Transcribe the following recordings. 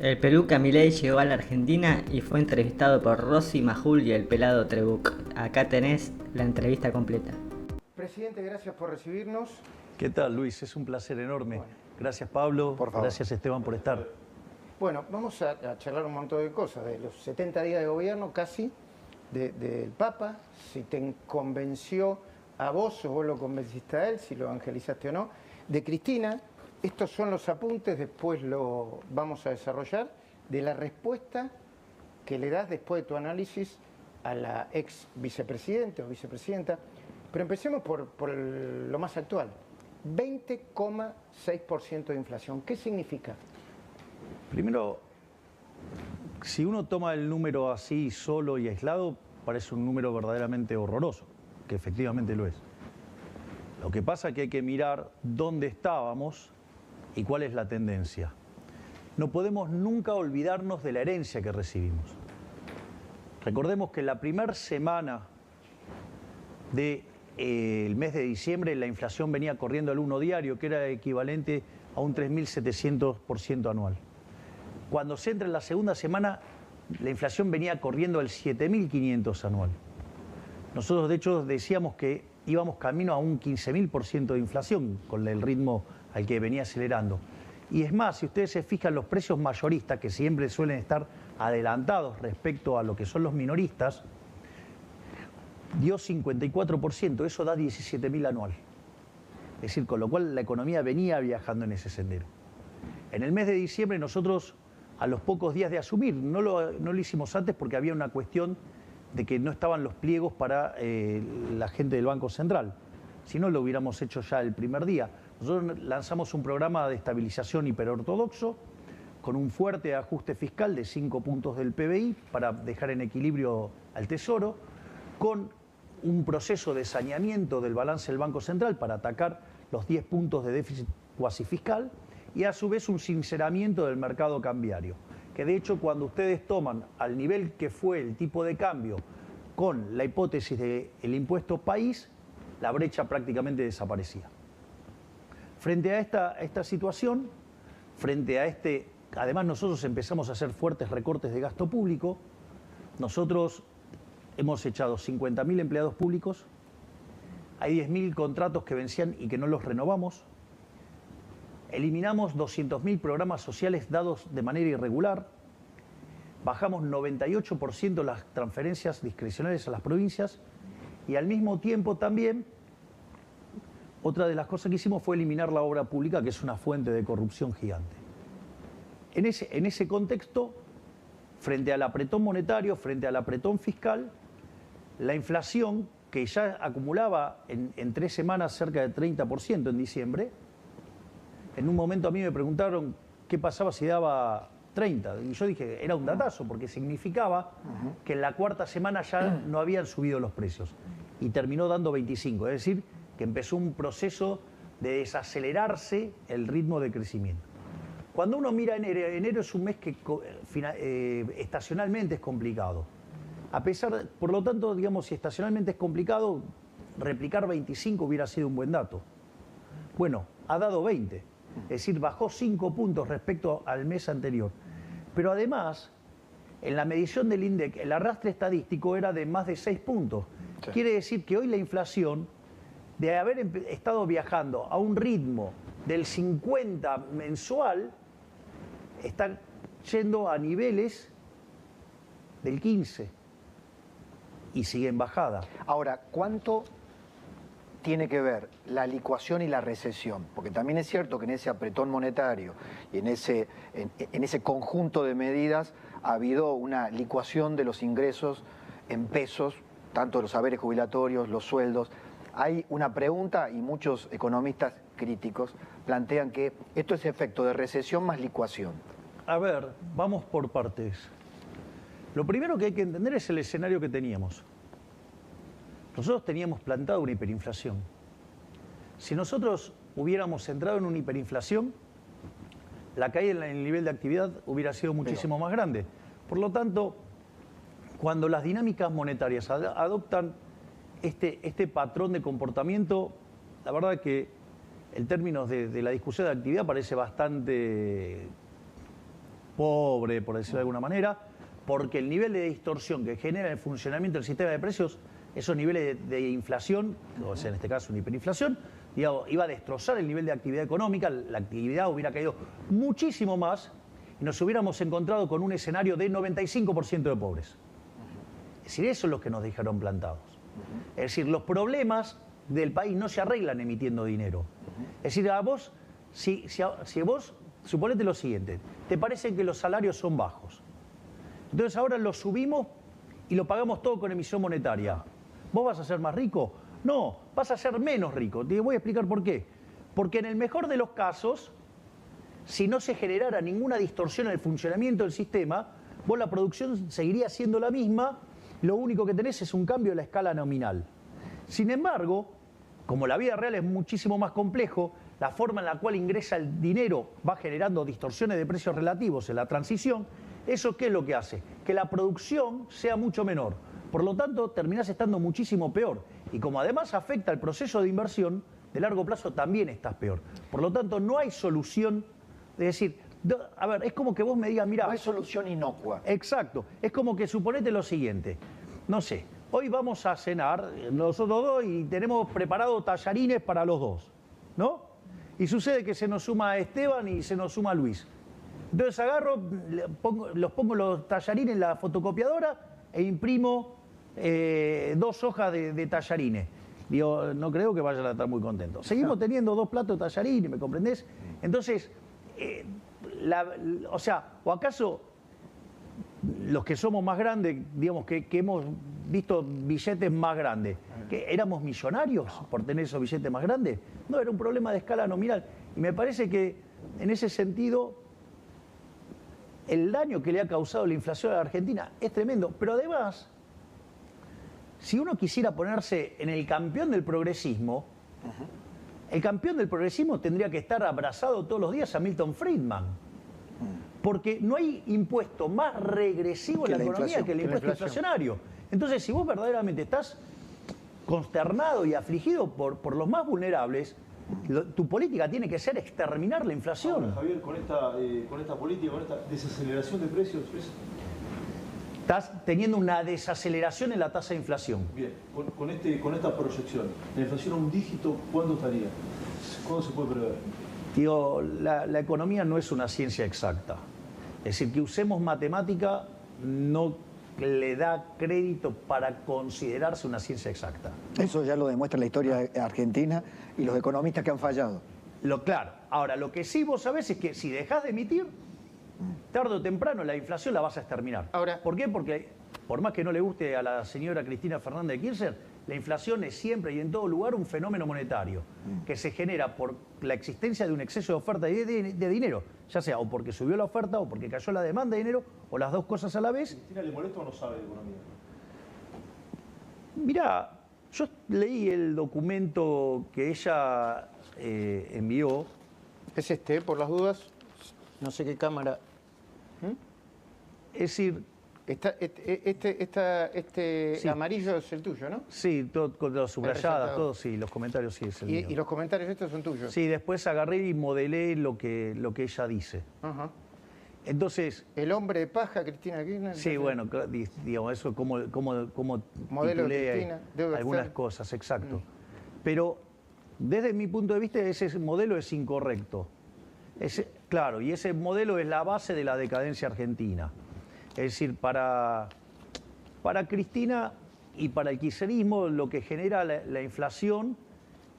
El peluca Milei llegó a la Argentina y fue entrevistado por Rosy Majul y el pelado Trebuch. Acá tenés la entrevista completa. Presidente, gracias por recibirnos. ¿Qué tal, Luis? Es un placer enorme. Bueno, gracias, Pablo. por favor. Gracias, Esteban, por estar. Bueno, vamos a charlar un montón de cosas, de los 70 días de gobierno casi, del Papa, si te convenció a vos o vos lo convenciste a él, si lo evangelizaste o no, de Cristina. Estos son los apuntes, después lo vamos a desarrollar, de la respuesta que le das después de tu análisis a la ex vicepresidente o vicepresidenta. Pero empecemos por lo más actual. 20,6% de inflación. ¿Qué significa? Primero, si uno toma el número así solo y aislado, parece un número verdaderamente horroroso, que efectivamente lo es. Lo que pasa es que hay que mirar dónde estábamos y cuál es la tendencia. No podemos nunca olvidarnos de la herencia que recibimos. Recordemos que la primera semana del mes de diciembre la inflación venía corriendo al 1 diario, que era equivalente a un 3.700% anual. Cuando se entra en la segunda semana, la inflación venía corriendo al 7.500 anual. Nosotros, de hecho, decíamos que íbamos camino a un 15.000% de inflación con el ritmo al que venía acelerando. Y es más, si ustedes se fijan, los precios mayoristas, que siempre suelen estar adelantados respecto a lo que son los minoristas, dio 54%, eso da 17.000 anual. Es decir, con lo cual la economía venía viajando en ese sendero. En el mes de diciembre nosotros, a los pocos días de asumir, no lo hicimos antes porque había una cuestión de que no estaban los pliegos para la gente del Banco Central. Si no, lo hubiéramos hecho ya el primer día. Nosotros lanzamos un programa de estabilización hiperortodoxo con un fuerte ajuste fiscal de 5 puntos del PBI para dejar en equilibrio al Tesoro, con un proceso de saneamiento del balance del Banco Central para atacar los 10 puntos de déficit cuasi fiscal y a su vez un sinceramiento del mercado cambiario, que de hecho cuando ustedes toman al nivel que fue el tipo de cambio con la hipótesis del impuesto país, la brecha prácticamente desaparecía. Frente a esta situación, además nosotros empezamos a hacer fuertes recortes de gasto público. Nosotros hemos echado 50.000 empleados públicos, hay 10.000 contratos que vencían y que no los renovamos, eliminamos 200.000 programas sociales dados de manera irregular, bajamos 98% las transferencias discrecionales a las provincias y al mismo tiempo también otra de las cosas que hicimos fue eliminar la obra pública, que es una fuente de corrupción gigante. En ese contexto, frente al apretón monetario, frente al apretón fiscal, la inflación, que ya acumulaba en 3 semanas cerca del 30% en diciembre, en un momento a mí me preguntaron qué pasaba si daba 30. Y yo dije, era un datazo, porque significaba que en la cuarta semana ya no habían subido los precios. Y terminó dando 25, es decir, que empezó un proceso de desacelerarse el ritmo de crecimiento. Cuando uno mira enero es un mes que estacionalmente es complicado. Por lo tanto, digamos, si estacionalmente es complicado, replicar 25 hubiera sido un buen dato. Bueno, ha dado 20, es decir, bajó 5 puntos respecto al mes anterior. Pero además, en la medición del INDEC, el arrastre estadístico era de más de 6 puntos. Sí. Quiere decir que hoy la inflación, de haber estado viajando a un ritmo del 50 mensual, está yendo a niveles del 15 y sigue en bajada. Ahora, ¿cuánto tiene que ver la licuación y la recesión? Porque también es cierto que en ese apretón monetario y en ese conjunto de medidas ha habido una licuación de los ingresos en pesos, tanto los haberes jubilatorios, los sueldos. Hay una pregunta y muchos economistas críticos plantean que esto es efecto de recesión más licuación. A ver, vamos por partes. Lo primero que hay que entender es el escenario que teníamos. Nosotros teníamos plantado una hiperinflación. Si nosotros hubiéramos entrado en una hiperinflación, la caída en el nivel de actividad hubiera sido muchísimo más grande. Por lo tanto, cuando las dinámicas monetarias adoptan este patrón de comportamiento, la verdad que en términos de la discusión de actividad parece bastante pobre, por decirlo de alguna manera, porque el nivel de distorsión que genera el funcionamiento del sistema de precios, esos niveles de inflación, o sea, en este caso una hiperinflación, digamos, iba a destrozar el nivel de actividad económica, la actividad hubiera caído muchísimo más y nos hubiéramos encontrado con un escenario de 95% de pobres. Es decir, eso es lo que nos dejaron plantados. Es decir, los problemas del país no se arreglan emitiendo dinero. Es decir, a vos, si vos, suponete lo siguiente, te parece que los salarios son bajos. Entonces ahora los subimos y lo pagamos todo con emisión monetaria. ¿Vos vas a ser más rico? No, vas a ser menos rico. Te voy a explicar por qué. Porque en el mejor de los casos, si no se generara ninguna distorsión en el funcionamiento del sistema, vos la producción seguiría siendo la misma, lo único que tenés es un cambio de la escala nominal. Sin embargo, como la vida real es muchísimo más complejo, la forma en la cual ingresa el dinero va generando distorsiones de precios relativos en la transición. ¿Eso qué es lo que hace? Que la producción sea mucho menor. Por lo tanto, terminás estando muchísimo peor. Y como además afecta el proceso de inversión, de largo plazo también estás peor. Por lo tanto, no hay solución de decir, a ver, es como que vos me digas, mira... No hay solución inocua. Exacto. Es como que suponete lo siguiente. No sé, hoy vamos a cenar nosotros dos y tenemos preparado tallarines para los dos, ¿no? Y sucede que se nos suma Esteban y se nos suma Luis. Entonces agarro, los pongo los tallarines en la fotocopiadora e imprimo 2 hojas de tallarines. Digo, no creo que vayan a estar muy contentos. Seguimos teniendo 2 platos de tallarines, ¿me comprendés? Entonces, o sea, ¿o acaso los que somos más grandes, digamos, que hemos visto billetes más grandes, que éramos millonarios por tener esos billetes más grandes? No, era un problema de escala nominal. Y me parece que en ese sentido el daño que le ha causado la inflación a la Argentina es tremendo. Pero además, si uno quisiera ponerse en el campeón del progresismo, el campeón del progresismo tendría que estar abrazado todos los días a Milton Friedman. Porque no hay impuesto más regresivo en la economía que el impuesto inflacionario. Entonces, si vos verdaderamente estás consternado y afligido por los más vulnerables, tu política tiene que ser exterminar la inflación. Ahora, Javier, con esta política, con esta desaceleración de precios, estás teniendo una desaceleración en la tasa de inflación. Bien, con esta proyección, la inflación a un dígito, ¿cuándo estaría? ¿Cuándo se puede prever? Digo, la economía no es una ciencia exacta. Es decir, que usemos matemática no le da crédito para considerarse una ciencia exacta. Eso ya lo demuestra la historia argentina y los economistas que han fallado. Claro. Ahora, lo que sí vos sabés es que si dejás de emitir, tarde o temprano la inflación la vas a exterminar. Ahora, ¿por qué? Porque por más que no le guste a la señora Cristina Fernández de Kirchner, la inflación es siempre y en todo lugar un fenómeno monetario que se genera por la existencia de un exceso de oferta de dinero, ya sea o porque subió la oferta o porque cayó la demanda de dinero o las dos cosas a la vez. ¿Cristina le molesta o no sabe de economía? Mirá, yo leí el documento que ella envió. Es por las dudas, no sé qué cámara. Es decir, sí. Amarillo es el tuyo, ¿no? Sí, todo, con las subrayadas, todo, sí, los comentarios sí es el mío. Y los comentarios estos son tuyos. Sí, después agarré y modelé lo que ella dice. Ajá. Entonces... El hombre de paja, Cristina Kirchner. Sí, bueno, digamos, eso como modelo de Cristina, algunas cosas, exacto. Pero desde mi punto de vista ese modelo es incorrecto. Claro, y ese modelo es la base de la decadencia argentina. Es decir, para Cristina y para el kirchnerismo lo que genera la inflación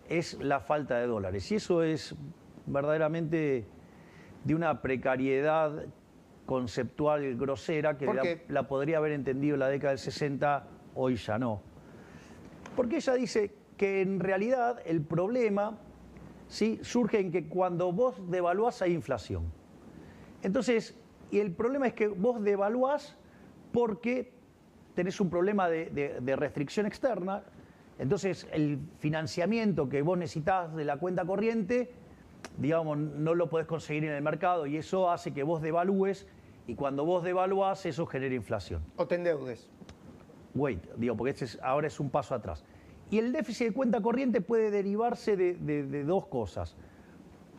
es la falta de dólares. Y eso es verdaderamente de una precariedad conceptual grosera que la podría haber entendido en la década del 60, hoy ya no. Porque ella dice que en realidad el problema ¿sí? surge en que cuando vos devaluás hay inflación. Entonces, y el problema es que vos devaluás porque tenés un problema de restricción externa, entonces el financiamiento que vos necesitás de la cuenta corriente, digamos, no lo podés conseguir en el mercado y eso hace que vos devalúes y cuando vos devaluás eso genera inflación. O te endeudes. Porque ahora es un paso atrás. Y el déficit de cuenta corriente puede derivarse de dos cosas,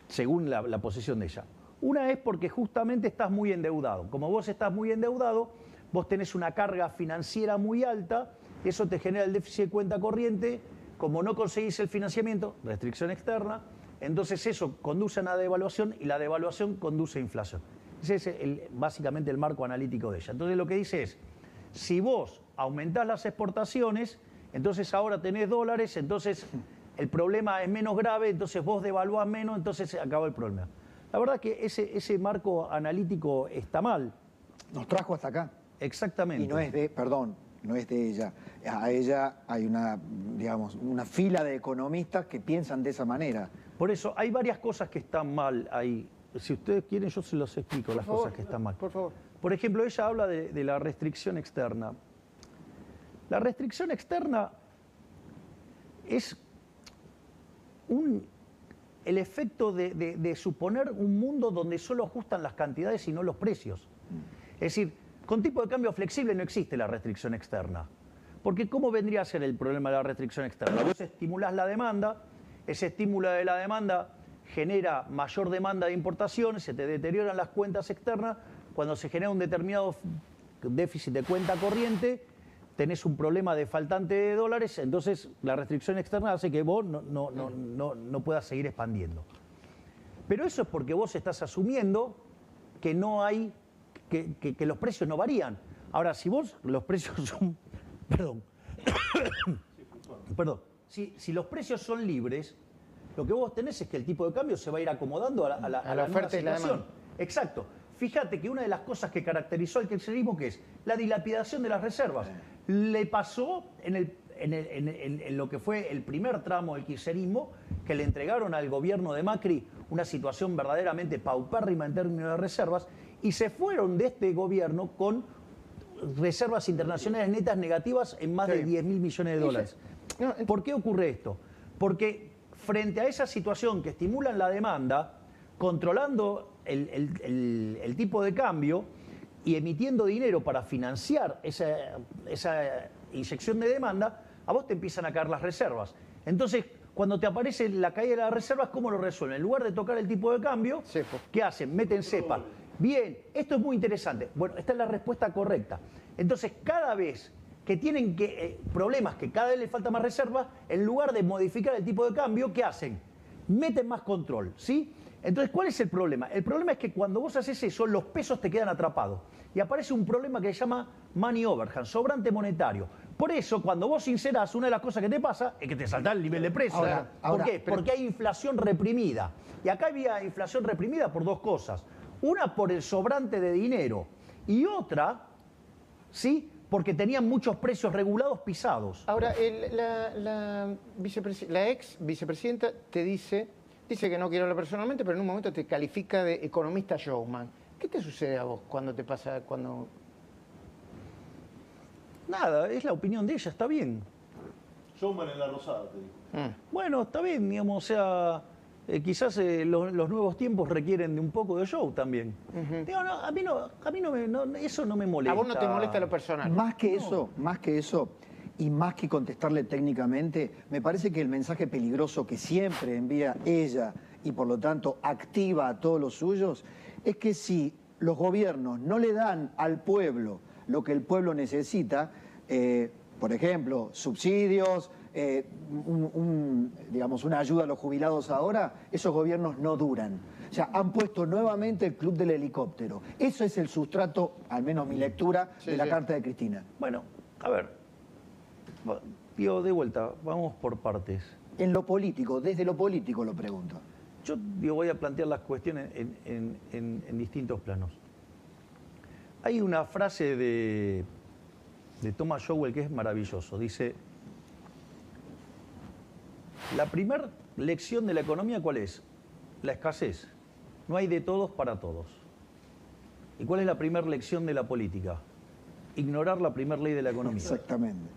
según la posición de ella. Una es porque justamente estás muy endeudado. Como vos estás muy endeudado, vos tenés una carga financiera muy alta, eso te genera el déficit de cuenta corriente, como no conseguís el financiamiento, restricción externa, entonces eso conduce a una devaluación y la devaluación conduce a inflación. Ese es básicamente el marco analítico de ella. Entonces lo que dice es, si vos aumentás las exportaciones, entonces ahora tenés dólares, entonces el problema es menos grave, entonces vos devaluás menos, entonces se acabó el problema. La verdad que ese marco analítico está mal. Nos trajo hasta acá. Exactamente. Y no es de, perdón, no es de ella. A ella hay una, digamos, una fila de economistas que piensan de esa manera. Por eso hay varias cosas que están mal ahí. Si ustedes quieren, yo se los explico las cosas que están mal. Por favor. Por ejemplo, ella habla de la restricción externa. La restricción externa es el efecto de suponer un mundo donde solo ajustan las cantidades y no los precios. Es decir, con tipo de cambio flexible no existe la restricción externa. Porque ¿cómo vendría a ser el problema de la restricción externa? Vos estimulás la demanda, ese estímulo de la demanda genera mayor demanda de importación, se te deterioran las cuentas externas, cuando se genera un determinado déficit de cuenta corriente, tenés un problema de faltante de dólares, entonces la restricción externa hace que vos no puedas seguir expandiendo. Pero eso es porque vos estás asumiendo que no hay, que los precios no varían. Ahora, si vos los precios son... Perdón. Si los precios son libres, lo que vos tenés es que el tipo de cambio se va a ir acomodando a la oferta y la situación. demanda. Exacto. Fíjate que una de las cosas que caracterizó al kirchnerismo, que es la dilapidación de las reservas, le pasó en lo que fue el primer tramo del kirchnerismo, que le entregaron al gobierno de Macri una situación verdaderamente paupérrima en términos de reservas, y se fueron de este gobierno con reservas internacionales netas negativas en más de 10.000 millones de dólares. ¿Por qué ocurre esto? Porque frente a esa situación que estimulan la demanda, controlando el tipo de cambio y emitiendo dinero para financiar esa inyección de demanda, a vos te empiezan a caer las reservas. Entonces, cuando te aparece la caída de las reservas, ¿cómo lo resuelven? En lugar de tocar el tipo de cambio, ¿qué hacen? Meten cepa. Bien, esto es muy interesante. Bueno, esta es la respuesta correcta. Entonces, cada vez que tienen problemas, que cada vez les falta más reservas, en lugar de modificar el tipo de cambio, ¿qué hacen? Meten más control, ¿sí? Entonces, ¿cuál es el problema? El problema es que cuando vos haces eso, los pesos te quedan atrapados. Y aparece un problema que se llama money overhang, sobrante monetario. Por eso, cuando vos sincerás, una de las cosas que te pasa es que te salta el nivel de precio. ¿Por qué? Porque hay inflación reprimida. Y acá había inflación reprimida por dos cosas. Una, por el sobrante de dinero. Y otra, ¿sí?, porque tenían muchos precios regulados pisados. Ahora, la ex vicepresidenta te dice que no quiere hablar personalmente, pero en un momento te califica de economista showman. ¿Qué te sucede a vos cuando te pasa, cuando...? Nada, es la opinión de ella, está bien. Showman en la rosada, te digo. Bueno, está bien, digamos, o sea, quizás los nuevos tiempos requieren de un poco de show también. Digo, no, a mí eso no me molesta. ¿A vos no te molesta lo personal? Más que eso, y más que contestarle técnicamente, me parece que el mensaje peligroso que siempre envía ella y por lo tanto activa a todos los suyos, es que si los gobiernos no le dan al pueblo lo que el pueblo necesita, por ejemplo, subsidios, digamos, una ayuda a los jubilados ahora, esos gobiernos no duran. O sea, han puesto nuevamente el club del helicóptero. Eso es el sustrato, al menos mi lectura, de la carta de Cristina. Bueno, a ver, digo, de vuelta, vamos por partes. En lo político, desde lo político lo pregunto. Yo voy a plantear las cuestiones en distintos planos. Hay una frase de Thomas Sowell que es maravilloso. Dice, la primera lección de la economía, ¿cuál es? La escasez. No hay de todos para todos. ¿Y cuál es la primera lección de la política? Ignorar la primera ley de la economía. Exactamente.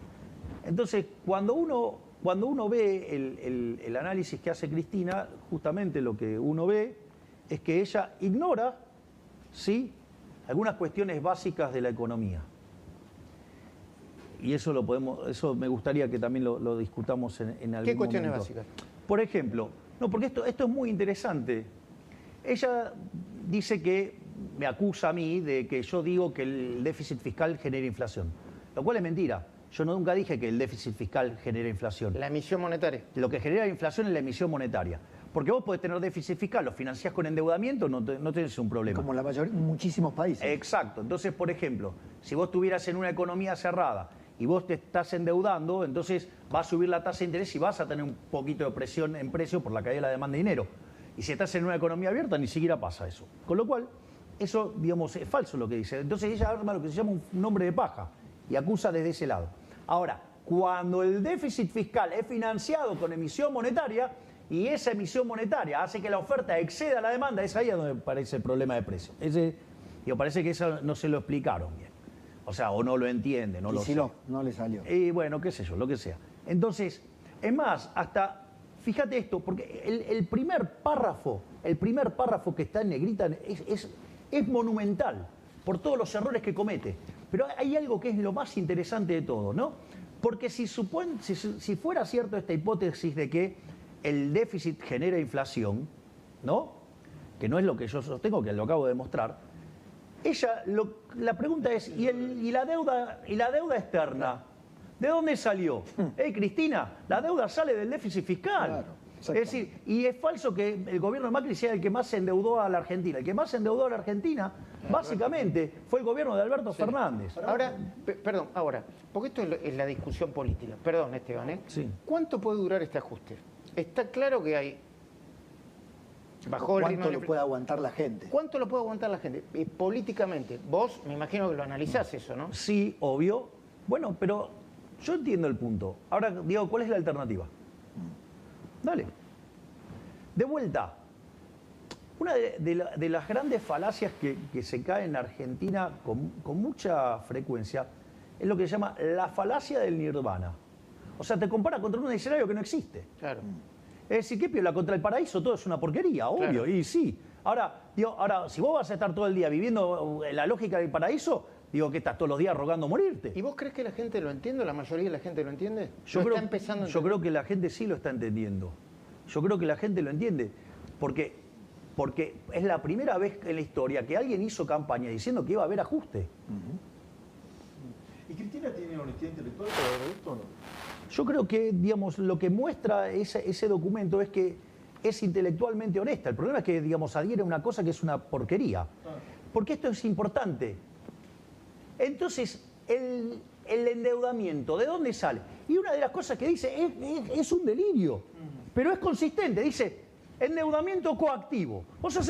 Entonces, cuando uno ve el análisis que hace Cristina, justamente lo que uno ve es que ella ignora, ¿sí?, algunas cuestiones básicas de la economía. Y eso eso me gustaría que también lo discutamos en algún momento. ¿Qué cuestiones básicas? Por ejemplo, no, porque esto es muy interesante. Ella dice que me acusa a mí de que yo digo que el déficit fiscal genera inflación, lo cual es mentira. Yo nunca dije que el déficit fiscal genera inflación. La emisión monetaria. Lo que genera inflación es la emisión monetaria. Porque vos podés tener déficit fiscal, lo financiás con endeudamiento, no tenés un problema. Como la mayoría, muchísimos países. Exacto. Entonces, por ejemplo, si vos estuvieras en una economía cerrada y vos te estás endeudando, entonces va a subir la tasa de interés y vas a tener un poquito de presión en precio por la caída de la demanda de dinero. Y si estás en una economía abierta, ni siquiera pasa eso. Con lo cual, eso, digamos, es falso lo que dice. Entonces ella arma lo que se llama un nombre de paja y acusa desde ese lado. Ahora, cuando el déficit fiscal es financiado con emisión monetaria y esa emisión monetaria hace que la oferta exceda la demanda, es ahí donde aparece el problema de precio. Parece que eso no se lo explicaron bien. O sea, o no lo entiende, no lo sé. No le salió. Y bueno, qué sé yo, lo que sea. Entonces, es más, hasta, fíjate esto, porque el primer párrafo que está en negrita es monumental por todos los errores que comete. Pero hay algo que es lo más interesante de todo, ¿no? Porque si fuera cierto esta hipótesis de que el déficit genera inflación, ¿no? Que no es lo que yo sostengo, que lo acabo de demostrar. La pregunta es, ¿y la deuda externa? ¿De dónde salió? Cristina, la deuda sale del déficit fiscal. Claro, es decir, y es falso que el gobierno de Macri sea el que más endeudó a la Argentina. El que más endeudó a la Argentina, básicamente, fue el gobierno de Alberto Fernández. Ahora, porque esto es la discusión política. Perdón, Esteban, ¿eh? Sí. ¿Cuánto puede durar este ajuste? Está claro que hay... ¿Cuánto lo puede aguantar la gente? ¿Cuánto lo puede aguantar la gente? Políticamente, vos me imagino que lo analizás eso, ¿no? Sí, obvio. Bueno, pero yo entiendo el punto. Ahora, Diego, ¿cuál es la alternativa? Dale. De vuelta. Una de las grandes falacias que se cae en Argentina con mucha frecuencia es lo que se llama la falacia del nirvana. O sea, te compara contra un escenario que no existe. Claro. Es decir, ¿qué piola? Contra el paraíso todo es una porquería, obvio, Claro. y sí. Ahora, si vos vas a estar todo el día viviendo la lógica del paraíso, digo que estás todos los días rogando morirte. ¿Y vos crees que la gente lo entiende? ¿La mayoría de la gente lo entiende? Yo Está creo que la gente sí lo está entendiendo. Yo creo que la gente lo entiende. Porque es la primera vez en la historia que alguien hizo campaña diciendo que iba a haber ajuste. ¿Y Cristina tiene honestidad intelectual para ver esto o no? Yo creo que, digamos, lo que muestra ese documento es que es intelectualmente honesta. El problema es que, digamos, adhiere a una cosa que es una porquería. Porque esto es importante. Entonces, el endeudamiento, ¿de dónde sale? Y una de las cosas que dice es un delirio, pero es consistente. Dice, endeudamiento coactivo. O sea,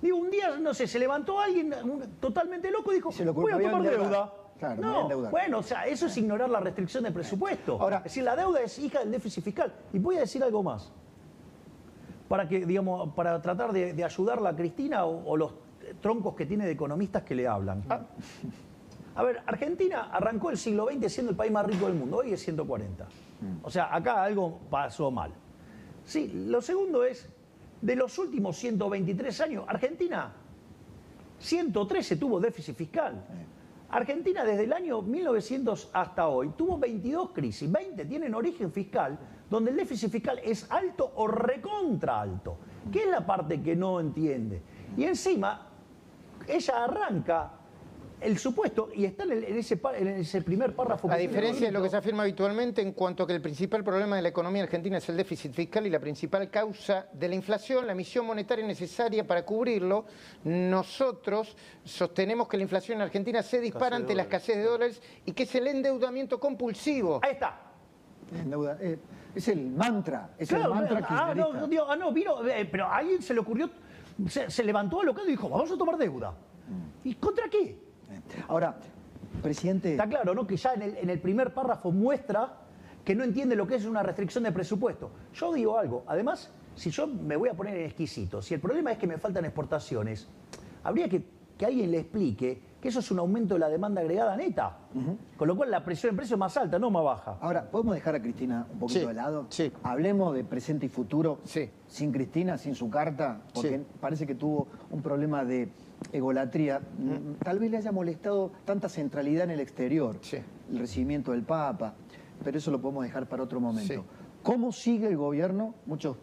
un día, no sé, se levantó alguien totalmente loco y dijo, voy a tomar deuda. Claro, No, bueno, o sea, eso es ignorar la restricción del presupuesto. Ahora, es decir, la deuda es hija del déficit fiscal. Y voy a decir algo más. Para que, digamos, para tratar de ayudarla a Cristina o los troncos que tiene de economistas que le hablan. A ver, Argentina arrancó el siglo XX siendo el país más rico del mundo, hoy es 140. O sea, acá algo pasó mal. Sí, lo segundo es, de los últimos 123 años, Argentina, 113 tuvo déficit fiscal. Argentina desde el año 1900 hasta hoy tuvo 22 crisis, 20 tienen origen fiscal, donde el déficit fiscal es alto o recontra alto. ¿Qué es la parte que no entiende? Y encima, ella arranca el supuesto y está en ese primer párrafo. A diferencia de lo que se afirma habitualmente en cuanto a que el principal problema de la economía argentina es el déficit fiscal y la principal causa de la inflación, la emisión monetaria necesaria para cubrirlo, nosotros sostenemos que la inflación en Argentina se dispara ante la escasez de dólares y que es el endeudamiento compulsivo. Ahí está. Es el mantra, Claro, el mantra kirchnerista. Vino, pero a alguien se le ocurrió, se levantó alocado y dijo, vamos a tomar deuda. ¿Y contra qué? Ahora, presidente... Está claro, ¿no? Que ya en el primer párrafo muestra que no entiende lo que es una restricción de presupuesto. Yo digo algo, además, si yo me voy a poner en exquisito, si el problema es que me faltan exportaciones, habría que alguien le explique que eso es un aumento de la demanda agregada neta. Con lo cual la presión en precio es más alta, no más baja. Ahora, ¿podemos dejar a Cristina un poquito Sí, de lado? sí. Hablemos de presente y futuro Sí. sin Cristina, sin su carta, porque Sí. parece que tuvo un problema de egolatría. Tal vez le haya molestado tanta centralidad en el exterior, Sí. el recibimiento del Papa, pero eso lo podemos dejar para otro momento. Sí. ¿Cómo sigue el gobierno? Muchos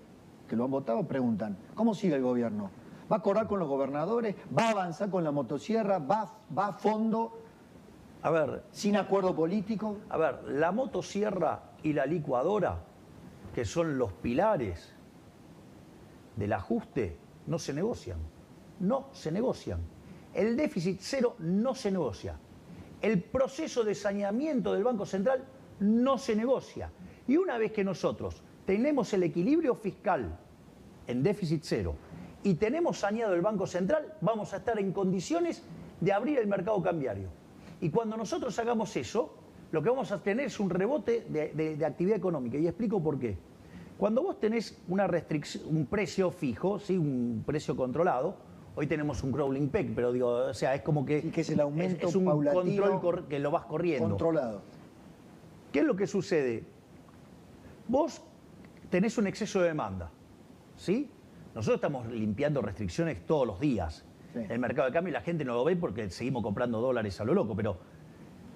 que lo han votado preguntan, ¿cómo sigue el gobierno? ¿Va a acordar con los gobernadores? ¿Va a avanzar con la motosierra? ¿Va a fondo A ver, sin acuerdo político? a ver, la motosierra y la licuadora, que son los pilares del ajuste, no se negocian. No se negocian. El déficit cero no se negocia. El proceso de saneamiento del Banco Central no se negocia. Y una vez que nosotros tenemos el equilibrio fiscal en déficit cero y tenemos saneado el Banco Central, vamos a estar en condiciones de abrir el mercado cambiario. Y cuando nosotros hagamos eso, lo que vamos a tener es un rebote de actividad económica. Y explico por qué. Cuando vos tenés una restricción, un precio fijo, ¿sí? Un precio controlado, hoy tenemos un crawling peg, pero digo, o sea, es como que... Y que es el aumento es un paulatino, control que lo vas corriendo. controlado. ¿Qué es lo que sucede? Vos tenés un exceso de demanda, ¿sí? Nosotros estamos limpiando restricciones todos los días. Sí. El mercado de cambio y la gente no lo ve porque seguimos comprando dólares a lo loco, pero...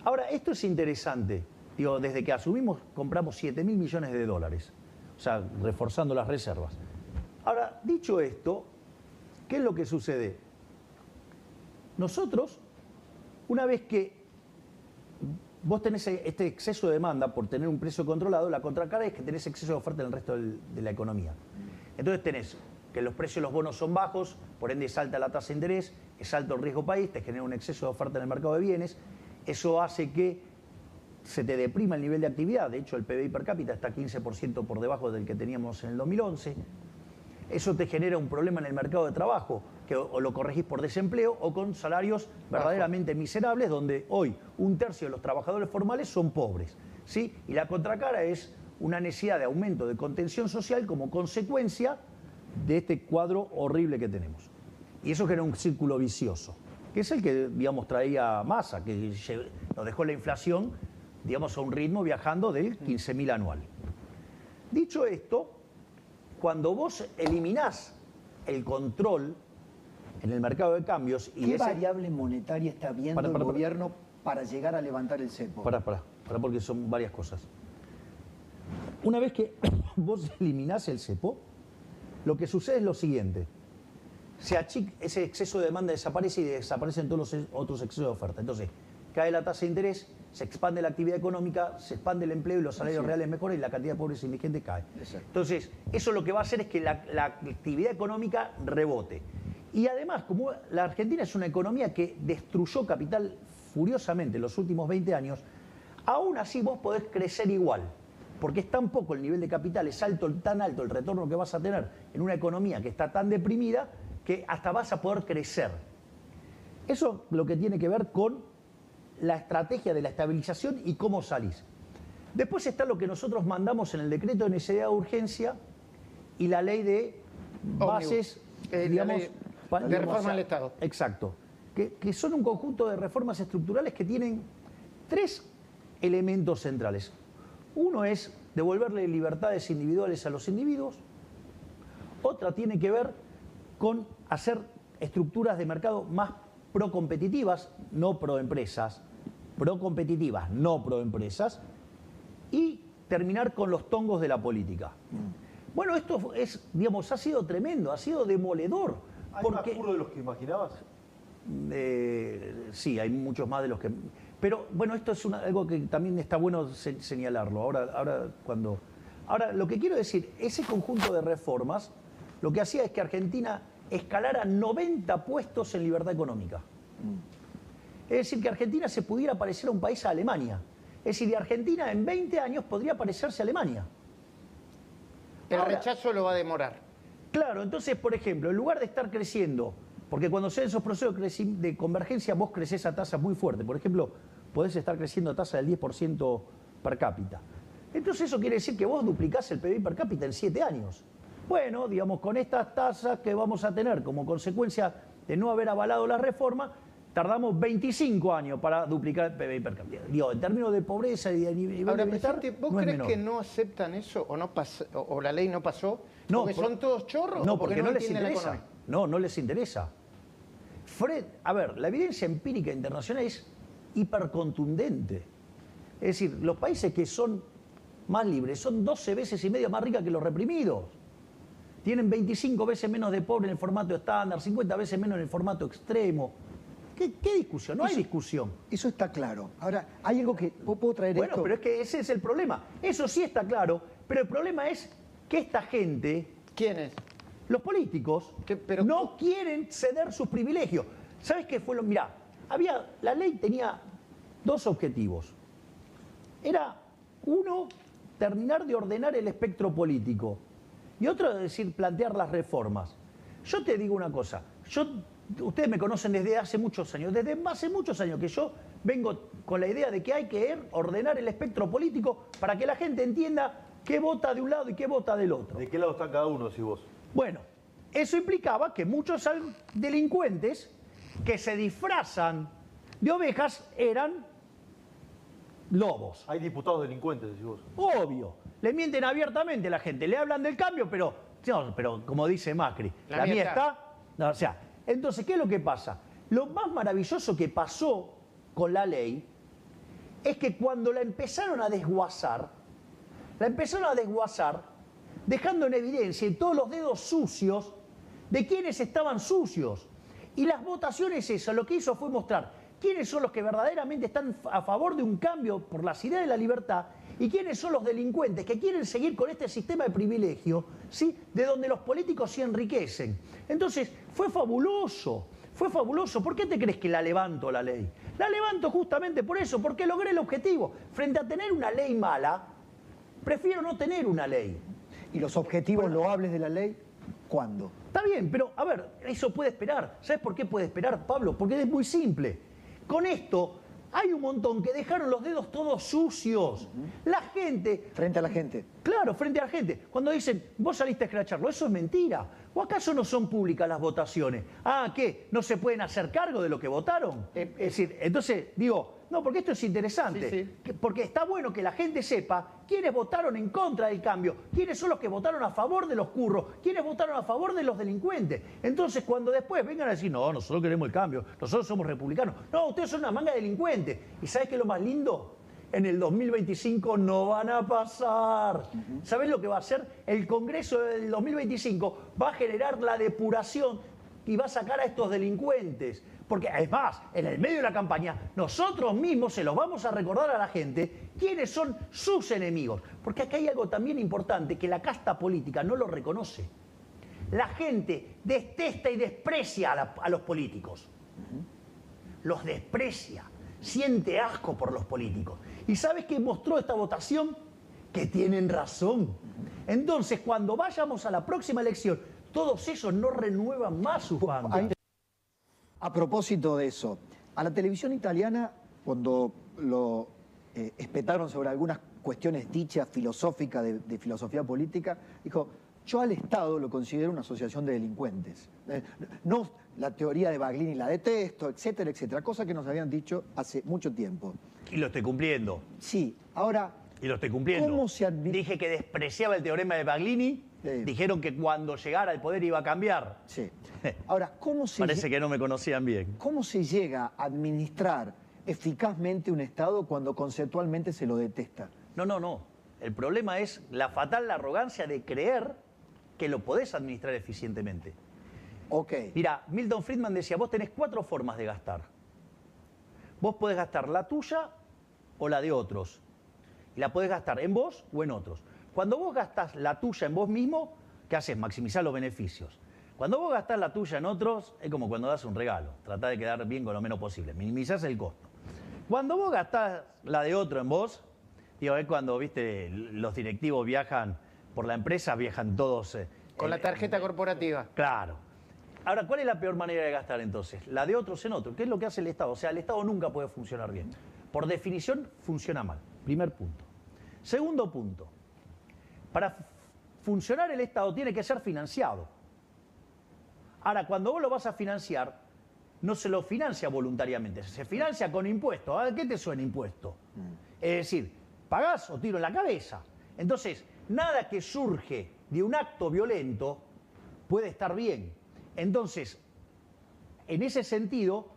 Ahora, esto es interesante. Digo, desde que asumimos, compramos 7.000 millones de dólares. O sea, reforzando las reservas. Ahora, dicho esto, ¿qué es lo que sucede? Nosotros, una vez que vos tenés este exceso de demanda por tener un precio controlado, la contracara es que tenés exceso de oferta en el resto de la economía. Entonces tenés que los precios de los bonos son bajos, por ende es alta la tasa de interés, es alto el riesgo país, te genera un exceso de oferta en el mercado de bienes, eso hace que se te deprima el nivel de actividad. De hecho, el PBI per cápita está 15% por debajo del que teníamos en el 2011. Eso te genera un problema en el mercado de trabajo, que o lo corregís por desempleo o con salarios verdaderamente miserables, donde hoy 1/3 de los trabajadores formales son pobres, ¿sí? Y la contracara es una necesidad de aumento de contención social como consecuencia de este cuadro horrible que tenemos. Y eso genera un círculo vicioso, que es el que, digamos, traía Massa, que nos dejó la inflación, digamos, a un ritmo viajando del 15.000 anual. Dicho esto, cuando vos eliminás el control en el mercado de cambios... y ¿Qué variable monetaria está viendo Para. el gobierno para llegar a levantar el cepo? Pará, porque son varias cosas. Una vez que vos eliminás el cepo, lo que sucede es lo siguiente. Ese exceso de demanda desaparece y desaparecen todos los otros excesos de oferta. Entonces, cae la tasa de interés, se expande la actividad económica, se expande el empleo y los salarios reales mejoran y la cantidad de pobres e indigentes cae. Exacto. Entonces, eso lo que va a hacer es que la actividad económica rebote. Y además, como la Argentina es una economía que destruyó capital furiosamente en los últimos 20 años, aún así vos podés crecer igual. Porque es tan poco el nivel de capital, es tan alto el retorno que vas a tener en una economía que está tan deprimida que hasta vas a poder crecer. Eso lo que tiene que ver con la estrategia de la estabilización y cómo salís. Después está lo que nosotros mandamos en el decreto de necesidad de urgencia y la ley de bases, digamos, de reforma del Estado. Exacto. Que son un conjunto de reformas estructurales que tienen 3 elementos centrales. Uno es devolverle libertades individuales a los individuos. Otra tiene que ver con hacer estructuras de mercado más procompetitivas, no proempresas, procompetitivas, no proempresas, y terminar con los tongos de la política. Bueno, esto es, digamos, ha sido tremendo, ha sido demoledor. ¿Hay más puros de los que imaginabas? Sí, hay muchos más de los que... Pero bueno, esto es algo que también está bueno señalarlo. Ahora, lo que quiero decir, ese conjunto de reformas, lo que hacía es que Argentina escalara 90 puestos en libertad económica. Es decir, que Argentina se pudiera parecer a un país a Alemania. Es decir, Argentina en 20 años podría parecerse a Alemania. El rechazo lo va a demorar. Claro, entonces, por ejemplo, en lugar de estar creciendo, porque cuando se den esos procesos de convergencia, vos crecés a tasas muy fuertes. Por ejemplo, podés estar creciendo a tasa del 10% per cápita. Entonces eso quiere decir que vos duplicás el PBI per cápita en 7 años. Bueno, digamos, con estas tasas que vamos a tener como consecuencia de no haber avalado la reforma, tardamos 25 años para duplicar el PBI per cápita. Digo, en términos de pobreza y de nivel Ahora, de bienestar, presidente, ¿vos no es crees menor. que no aceptan eso o no o la ley no pasó? No, ¿Porque son todos chorros? No, o porque no les entienden la interesa. economía? No les interesa. A ver, la evidencia empírica internacional es hipercontundente. Es decir, los países que son más libres son 12 veces y media más ricas que los reprimidos. tienen 25 veces menos de pobre en el formato estándar, 50 veces menos en el formato extremo. ¿Qué discusión? No hay discusión. Eso está claro. Ahora, hay algo que puedo traer Bueno, esto. pero es que ese es el problema. Eso sí está claro, pero el problema es que esta gente, ¿Quiénes? los políticos, Pero- no quieren ceder sus privilegios. ¿Sabes qué fue lo? Mirá, la ley tenía dos objetivos. Era uno, terminar de ordenar el espectro político. Y otro, es decir, plantear las reformas. Yo te digo una cosa. Ustedes me conocen desde hace muchos años. Desde hace muchos años que yo vengo con la idea de que hay que ordenar el espectro político para que la gente entienda qué vota de un lado y qué vota del otro. ¿De qué lado está cada uno, si vos? Bueno, eso implicaba que muchos delincuentes que se disfrazan de ovejas eran lobos. Hay diputados delincuentes, decís vos. Obvio. Le mienten abiertamente a la gente. Le hablan del cambio, pero como dice Macri, la mía está. No, o sea, entonces, ¿qué es lo que pasa? Lo más maravilloso que pasó con la ley es que cuando la empezaron a desguazar, dejando en evidencia todos los dedos sucios de quienes estaban sucios. Y las votaciones esas lo que hizo fue mostrar quiénes son los que verdaderamente están a favor de un cambio por las ideas de la libertad y quiénes son los delincuentes que quieren seguir con este sistema de privilegio, ¿sí?, de donde los políticos se enriquecen. Entonces, fue fabuloso. ¿Por qué te crees que la levanto la ley? La levanto justamente por eso, porque logré el objetivo. Frente a tener una ley mala, prefiero no tener una ley. ¿Y los objetivos loables de la ley? ¿Cuándo? Está bien, pero a ver, eso puede esperar. ¿Sabes por qué puede esperar, Pablo? Porque es muy simple. Con esto hay un montón que dejaron los dedos todos sucios. La gente... Frente a la gente. Claro, frente a la gente. Cuando dicen, vos saliste a escracharlo, eso es mentira. ¿O acaso no son públicas las votaciones? Ah, ¿qué? ¿No se pueden hacer cargo de lo que votaron? Es decir, entonces, digo, no, porque esto es interesante. Sí. Porque está bueno que la gente sepa quiénes votaron en contra del cambio, quiénes son los que votaron a favor de los curros, quiénes votaron a favor de los delincuentes. Entonces, cuando después vengan a decir, no, nosotros queremos el cambio, nosotros somos republicanos. No, ustedes son una manga de delincuentes. ¿Y sabes qué es lo más lindo? En el 2025 no van a pasar. ¿Sabés lo que va a hacer? El Congreso del 2025 va a generar la depuración y va a sacar a estos delincuentes. Porque, es más, en el medio de la campaña, nosotros mismos se los vamos a recordar a la gente quiénes son sus enemigos. Porque acá hay algo también importante que la casta política no lo reconoce. La gente detesta y desprecia a los políticos. Los desprecia. Siente asco por los políticos. ¿Y sabes qué mostró esta votación? Que tienen razón. Entonces, cuando vayamos a la próxima elección, todos esos no renuevan más sus bandas. A propósito de eso, a la televisión italiana, cuando lo espetaron sobre algunas cuestiones dichas filosóficas de filosofía política, dijo, yo al Estado lo considero una asociación de delincuentes. No la teoría de Baglini la detesto, etcétera, etcétera, cosa que nos habían dicho hace mucho tiempo. Y lo estoy cumpliendo. Sí, ahora, Y lo estoy cumpliendo. ¿cómo se Dije que despreciaba el teorema de Baglini. Sí. Dijeron que cuando llegara al poder iba a cambiar. Sí. Ahora, Parece que no me conocían bien. ¿cómo se llega a administrar eficazmente un Estado cuando conceptualmente se lo detesta? No. El problema es la fatal arrogancia de creer que lo podés administrar eficientemente. Ok. Mira, Milton Friedman decía, vos tenés 4 formas de gastar. Vos podés gastar la tuya o la de otros. Y la podés gastar en vos o en otros. Cuando vos gastás la tuya en vos mismo, ¿qué haces? Maximizar los beneficios. Cuando vos gastás la tuya en otros, es como cuando das un regalo. Tratá de quedar bien con lo menos posible. Minimizás el costo. Cuando vos gastás la de otro en vos, digo, es cuando, viste, los directivos viajan por la empresa, viajan todos... Con la tarjeta corporativa. Claro. Ahora, ¿cuál es la peor manera de gastar entonces? La de otros en otros. ¿Qué es lo que hace el Estado? O sea, el Estado nunca puede funcionar bien. Por definición, funciona mal. Primer punto. Segundo punto. Para funcionar el Estado tiene que ser financiado. Ahora, cuando vos lo vas a financiar, no se lo financia voluntariamente, se financia con impuestos. ¿A qué te suena impuesto? Es decir, pagás o tiro en la cabeza. Entonces, nada que surge de un acto violento puede estar bien. Entonces, en ese sentido,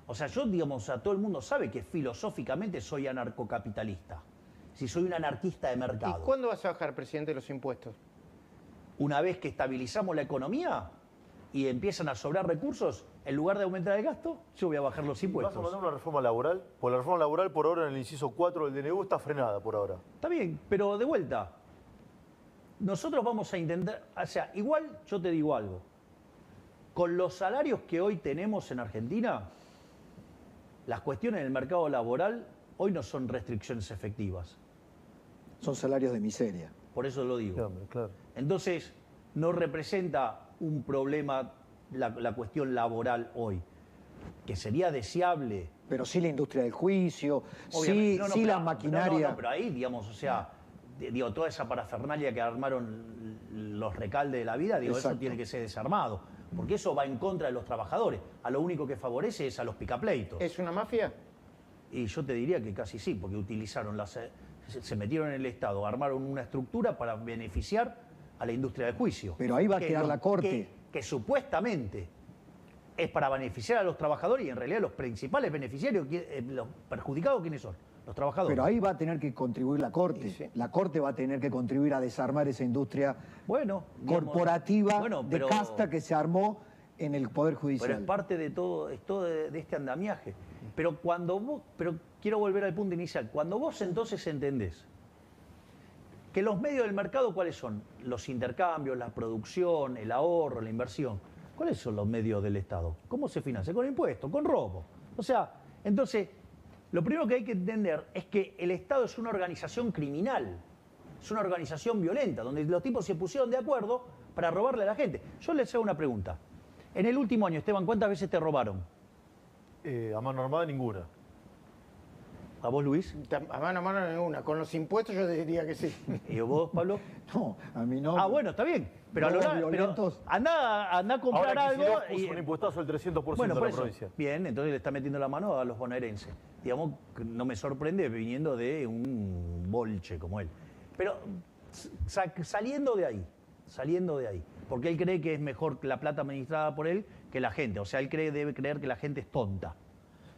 o sea, yo, digamos, a todo el mundo sabe que filosóficamente soy anarcocapitalista. Si soy un anarquista de mercado. ¿Y cuándo vas a bajar, presidente, los impuestos? una vez que estabilizamos la economía y empiezan a sobrar recursos, en lugar de aumentar el gasto, yo voy a bajar los impuestos. ¿Vas a mandar una reforma laboral? Pues la reforma laboral por ahora en el inciso 4 del DNU está frenada por ahora. Está bien, pero de vuelta, nosotros vamos a intentar, o sea, igual yo te digo algo, con los salarios que hoy tenemos en Argentina, las cuestiones del mercado laboral hoy no son restricciones efectivas. Son salarios de miseria. Por eso lo digo. Claro, claro. Entonces, no representa un problema la cuestión laboral hoy, que sería deseable. Pero sí la industria del juicio, Obviamente. sí, No, no, sí pero- la maquinaria. No, pero ahí, digamos, o sea, digo, toda esa parafernalia que armaron los recaldes de la vida, digo, eso Exacto. tiene que ser desarmado, porque eso va en contra de los trabajadores. A lo único que favorece es a los picapleitos. ¿Es una mafia? Y yo te diría que casi sí, porque utilizaron se metieron en el Estado, armaron una estructura para beneficiar a la industria del juicio. Pero ahí va a quedar la Corte. Que supuestamente es para beneficiar a los trabajadores y en realidad los principales beneficiarios, los perjudicados, ¿quiénes son? Los trabajadores. Pero ahí va a tener que contribuir la Corte. Sí. La Corte va a tener que contribuir a desarmar esa industria Bueno, digamos, corporativa bueno, de pero- casta que se armó en el Poder Judicial. Pero es parte de todo, de este andamiaje. Pero quiero volver al punto inicial. Cuando vos entonces entendés que los medios del mercado, ¿cuáles son? Los intercambios, la producción, el ahorro, la inversión. ¿Cuáles son los medios del Estado? ¿Cómo se financia? Con impuestos, con robo. O sea, entonces, lo primero que hay que entender es que el Estado es una organización criminal, es una organización violenta, donde los tipos se pusieron de acuerdo para robarle a la gente. Yo les hago una pregunta. En el último año, Esteban, ¿cuántas veces te robaron? A mano armada ninguna. ¿A vos, Luis? A mano ninguna. Con los impuestos yo diría que sí. ¿Y vos, Pablo? No, a mí no. Ah, bueno, está bien. Pero, Robos pero violentos. anda a comprar Ahora algo Kicillof y... puso un impuestazo del 300% Bueno, de por la eso. provincia. Bien, entonces le está metiendo la mano a los bonaerenses. Digamos, que no me sorprende viniendo de un bolche como él. Pero saliendo de ahí, porque él cree que es mejor la plata administrada por él que la gente. O sea, él debe creer que la gente es tonta.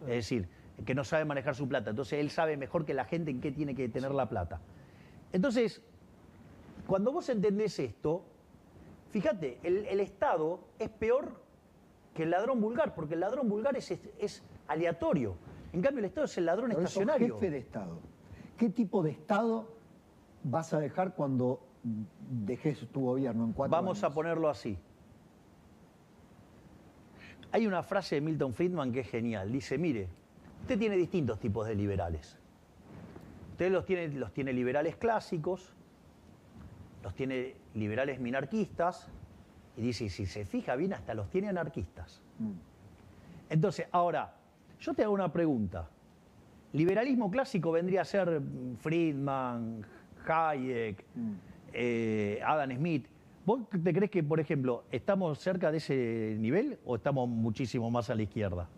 Es decir, que no sabe manejar su plata. Entonces él sabe mejor que la gente en qué tiene que tener la plata. Entonces, cuando vos entendés esto, fíjate, el Estado es peor que el ladrón vulgar, porque el ladrón vulgar es aleatorio. En cambio, el Estado es el ladrón Pero sos estacionario. jefe de Estado. ¿Qué tipo de Estado vas a dejar cuando dejes tu gobierno en 4 Vamos a años? ponerlo así. Hay una frase de Milton Friedman que es genial. Dice, mire, usted tiene distintos tipos de liberales. Usted los tiene liberales clásicos, los tiene liberales minarquistas, y dice, si se fija bien, hasta los tiene anarquistas. Entonces, ahora, yo te hago una pregunta. Liberalismo clásico vendría a ser Friedman, Hayek, Adam Smith. ¿Vos te crees que, por ejemplo, estamos cerca de ese nivel o estamos muchísimo más a la izquierda?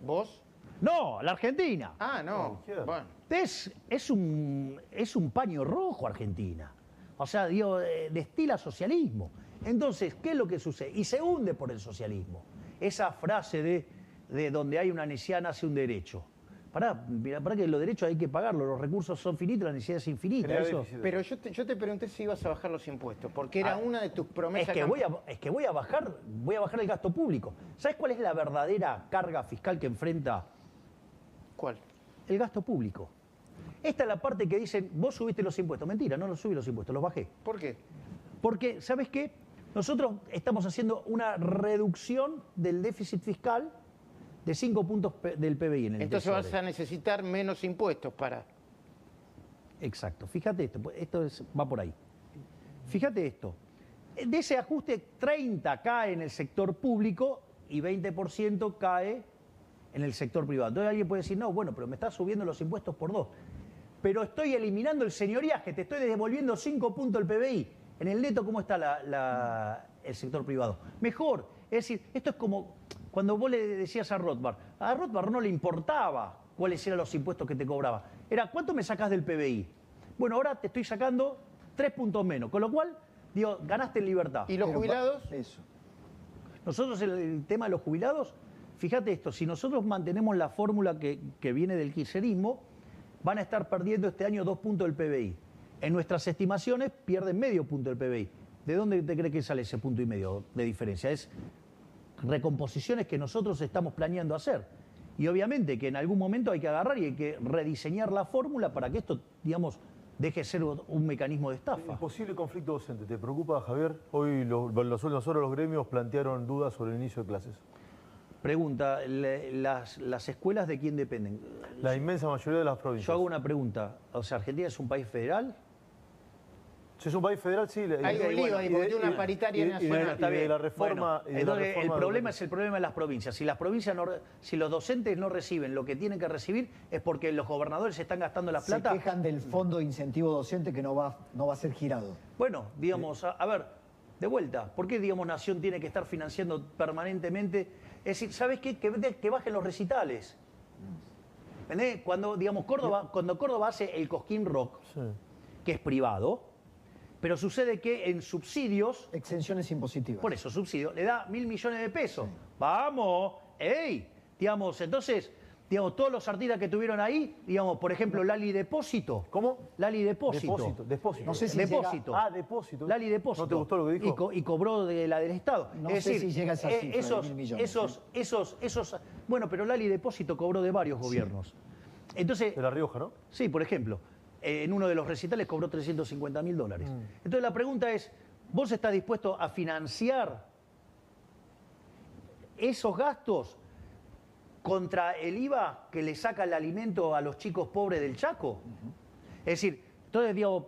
¿Vos? No, la Argentina. Ah, no. izquierda. Bueno. Es un paño rojo Argentina. O sea, digo, destila socialismo. Entonces, ¿qué es lo que sucede? Y se hunde por el socialismo. Esa frase de donde hay una necesidad nace un derecho. Pará que los derechos hay que pagarlos, los recursos son finitos, la necesidad es infinita. Genera Eso. déficit. Pero yo te pregunté si ibas a bajar los impuestos, porque era una de tus Es promesas. que voy a bajar el gasto público. ¿Sabes cuál es la verdadera carga fiscal que enfrenta ¿Cuál? el gasto público? Esta es la parte que dicen, vos subiste los impuestos. Mentira, no los subí los impuestos, los bajé. ¿Por qué? Porque, ¿sabes qué? Nosotros estamos haciendo una reducción del déficit fiscal de 5 puntos del PBI en el Entonces Tesoro. vas a necesitar menos impuestos para... Exacto. Fíjate esto, va por ahí. Fíjate esto. De ese ajuste, 30 cae en el sector público y 20% cae en el sector privado. Entonces alguien puede decir, no, bueno, pero me estás subiendo los impuestos por 2. Pero estoy eliminando el señoriaje, te estoy devolviendo 5 puntos el PBI. En el neto, ¿cómo está el sector privado? Mejor. Es decir, esto es como cuando vos le decías a Rothbard no le importaba cuáles eran los impuestos que te cobraba. Era, ¿cuánto me sacás del PBI? Bueno, ahora te estoy sacando 3 puntos menos. Con lo cual, digo, ganaste en libertad. ¿Y los Pero jubilados? Eso. Nosotros el tema de los jubilados, fíjate esto, si nosotros mantenemos la fórmula que viene del kirchnerismo, van a estar perdiendo este año 2 puntos del PBI. En nuestras estimaciones pierden medio punto del PBI. ¿De dónde te crees que sale ese punto y medio de diferencia? Es recomposiciones que nosotros estamos planeando hacer. Y obviamente que en algún momento hay que agarrar y hay que rediseñar la fórmula para que esto, digamos, deje de ser un mecanismo de estafa. El posible conflicto docente, ¿te preocupa, Javier? Hoy, en las últimas horas, los gremios plantearon dudas sobre el inicio de clases. Pregunta, ¿las escuelas de quién dependen? La inmensa mayoría de las provincias. Yo hago una pregunta. O sea, ¿Argentina es un país federal? Si es un país federal, sí. Hay un lío ahí, porque tiene una paritaria nacional. Está Y de bien. la reforma... Bueno, entonces, el problema es el problema de las provincias. Si las provincias si los docentes no reciben lo que tienen que recibir, es porque los gobernadores están gastando la plata. Se quejan del fondo de incentivo docente que no va a ser girado. Bueno, digamos, a ver, de vuelta, ¿por qué, digamos, Nación tiene que estar financiando permanentemente? Es decir, ¿sabes qué? Que bajen los recitales. ¿Entendés? Cuando, digamos, cuando Córdoba hace el Cosquín Rock, Sí. que es privado, pero sucede que en subsidios, Exenciones impositivas. por eso, subsidio, le da 1.000 millones de pesos. ¡Vamos! ¡Ey! Digamos, entonces, digamos, todos los artistas que tuvieron ahí, digamos, por ejemplo, Lali Depósito. ¿Cómo? Lali Depósito. Depósito. No sé si Depósito. llega- Depósito. Lali Depósito. ¿No te gustó lo que dijo? Y cobró de la del Estado. No es sé decir, si llega a esa cifra de esos, 1.000 millones, esos, bueno, pero Lali Depósito cobró de varios gobiernos. Entonces, De La Rioja, ¿no? sí, por ejemplo, en uno de los recitales cobró $350.000. Entonces la pregunta es, ¿vos estás dispuesto a financiar esos gastos contra el IVA que le saca el alimento a los chicos pobres del Chaco? Es decir, entonces, digo,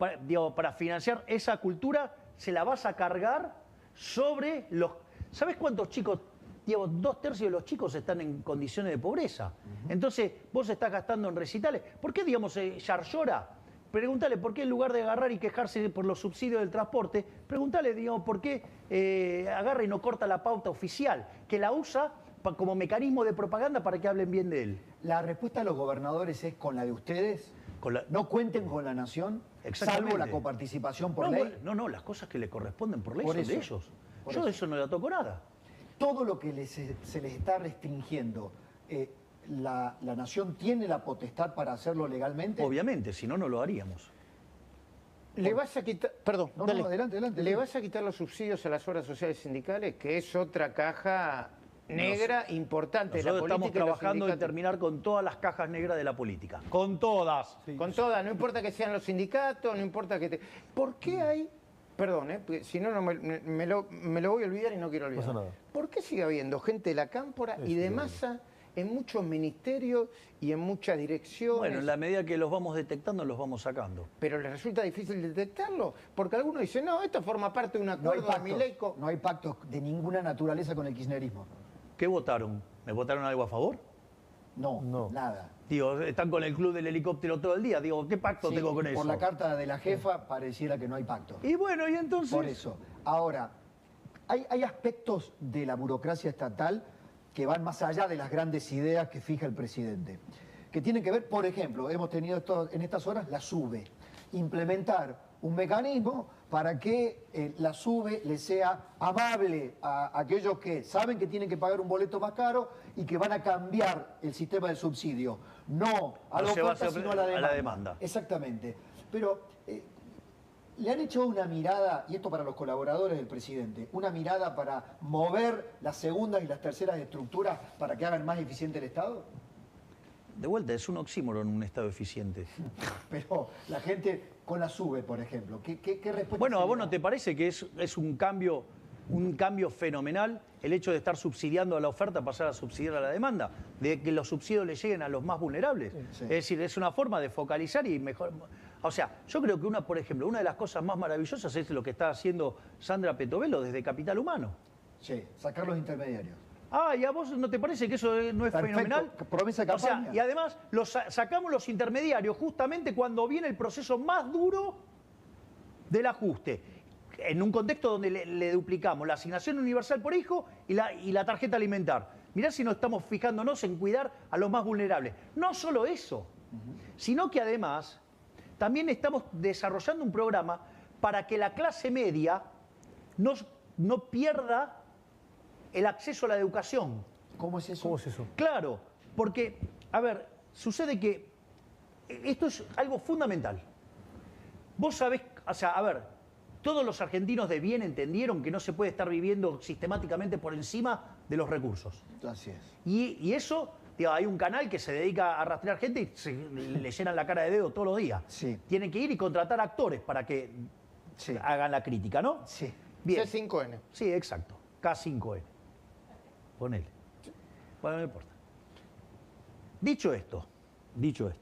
para financiar esa cultura se la vas a cargar sobre los... ¿Sabes cuántos chicos? Digo, 2/3 de los chicos están en condiciones de pobreza. Entonces, vos estás gastando en recitales. ¿Por qué, digamos, Yarlora? Pregúntale por qué en lugar de agarrar y quejarse por los subsidios del transporte, pregúntale, digamos, por qué agarra y no corta la pauta oficial, que la usa como mecanismo de propaganda para que hablen bien de él. La respuesta de los gobernadores es con la de ustedes. No cuenten con la nación, Exactamente. salvo la coparticipación por No, ley. no, las cosas que le corresponden por ley Por son de eso, ellos. por Yo eso. de eso no le toco nada. Todo lo que se les está restringiendo, la nación tiene la potestad para hacerlo legalmente. Obviamente, si no, no lo haríamos. ¿Le vas a quitar, perdón, No, dale. adelante. ¿Le vas a quitar los subsidios a las obras sociales sindicales? Que es otra caja negra importante de la Nosotros política. estamos y los trabajando en sindicatos. terminar con todas las cajas negras de la política. Con todas. Con todas, no importa que sean los sindicatos, no importa que te... ¿Por qué hay? Perdón, porque si no, me lo voy a olvidar y no quiero olvidar. No pasa nada. ¿Por qué sigue habiendo gente de la cámpora y de masa en muchos ministerios y en muchas direcciones? Bueno, en la medida que los vamos detectando, los vamos sacando. Pero les resulta difícil detectarlo, porque algunos dicen, no, esto forma parte de un No hay acuerdo de Mileico. no hay pactos de ninguna naturaleza con el kirchnerismo. ¿Qué votaron? ¿Me votaron algo a favor? No, nada. Digo, están con el club del helicóptero todo el día. Digo, ¿qué pacto Sí, tengo con eso? por la carta de la jefa pareciera que no hay pacto. Y bueno, y entonces... Por eso. Ahora, hay aspectos de la burocracia estatal que van más allá de las grandes ideas que fija el presidente, que tienen que ver, por ejemplo, hemos tenido en estas horas la SUBE, implementar un mecanismo para que la SUBE le sea amable a aquellos que saben que tienen que pagar un boleto más caro y que van a cambiar el sistema de subsidio, no a la No se va a oferta, hacer sino a la demanda. Exactamente. Pero le han hecho una mirada, y esto para los colaboradores del presidente, una mirada para mover las segundas y las terceras estructuras para que hagan más eficiente el Estado. De vuelta, es un oxímoron un Estado eficiente. Pero la gente con la SUBE, por ejemplo, ¿qué respuesta? Bueno, ¿a se vos le no da? te parece que es un cambio fenomenal el hecho de estar subsidiando a la oferta, pasar a subsidiar a la demanda? De que los subsidios le lleguen a los más vulnerables. Sí. Es decir, es una forma de focalizar y mejor... O sea, yo creo que por ejemplo, una de las cosas más maravillosas es lo que está haciendo Sandra Petovelo desde Capital Humano. Sí, sacar los intermediarios. Ah, ¿y a vos no te parece que eso no es Perfecto. fenomenal? Promesa de O sea, campaña. y además sacamos los intermediarios justamente cuando viene el proceso más duro del ajuste. En un contexto donde le duplicamos la asignación universal por hijo y la tarjeta alimentar. Mirá si no estamos fijándonos en cuidar a los más vulnerables. No solo eso, sino que además también estamos desarrollando un programa para que la clase media no pierda el acceso a la educación. ¿Cómo es eso? ¿Cómo es eso? Claro, porque, a ver, sucede que esto es algo fundamental. Vos sabés, o sea, a ver, todos los argentinos de bien entendieron que no se puede estar viviendo sistemáticamente por encima de los recursos. Así es. Y eso, digo, hay un canal que se dedica a rastrear gente y le llenan la cara de dedo todos los días. Sí. Tienen que ir y contratar actores para que hagan la crítica, ¿no? Sí. Bien. C5N. Sí, exacto. K5N. Ponele. Bueno, no importa. Dicho esto. Entonces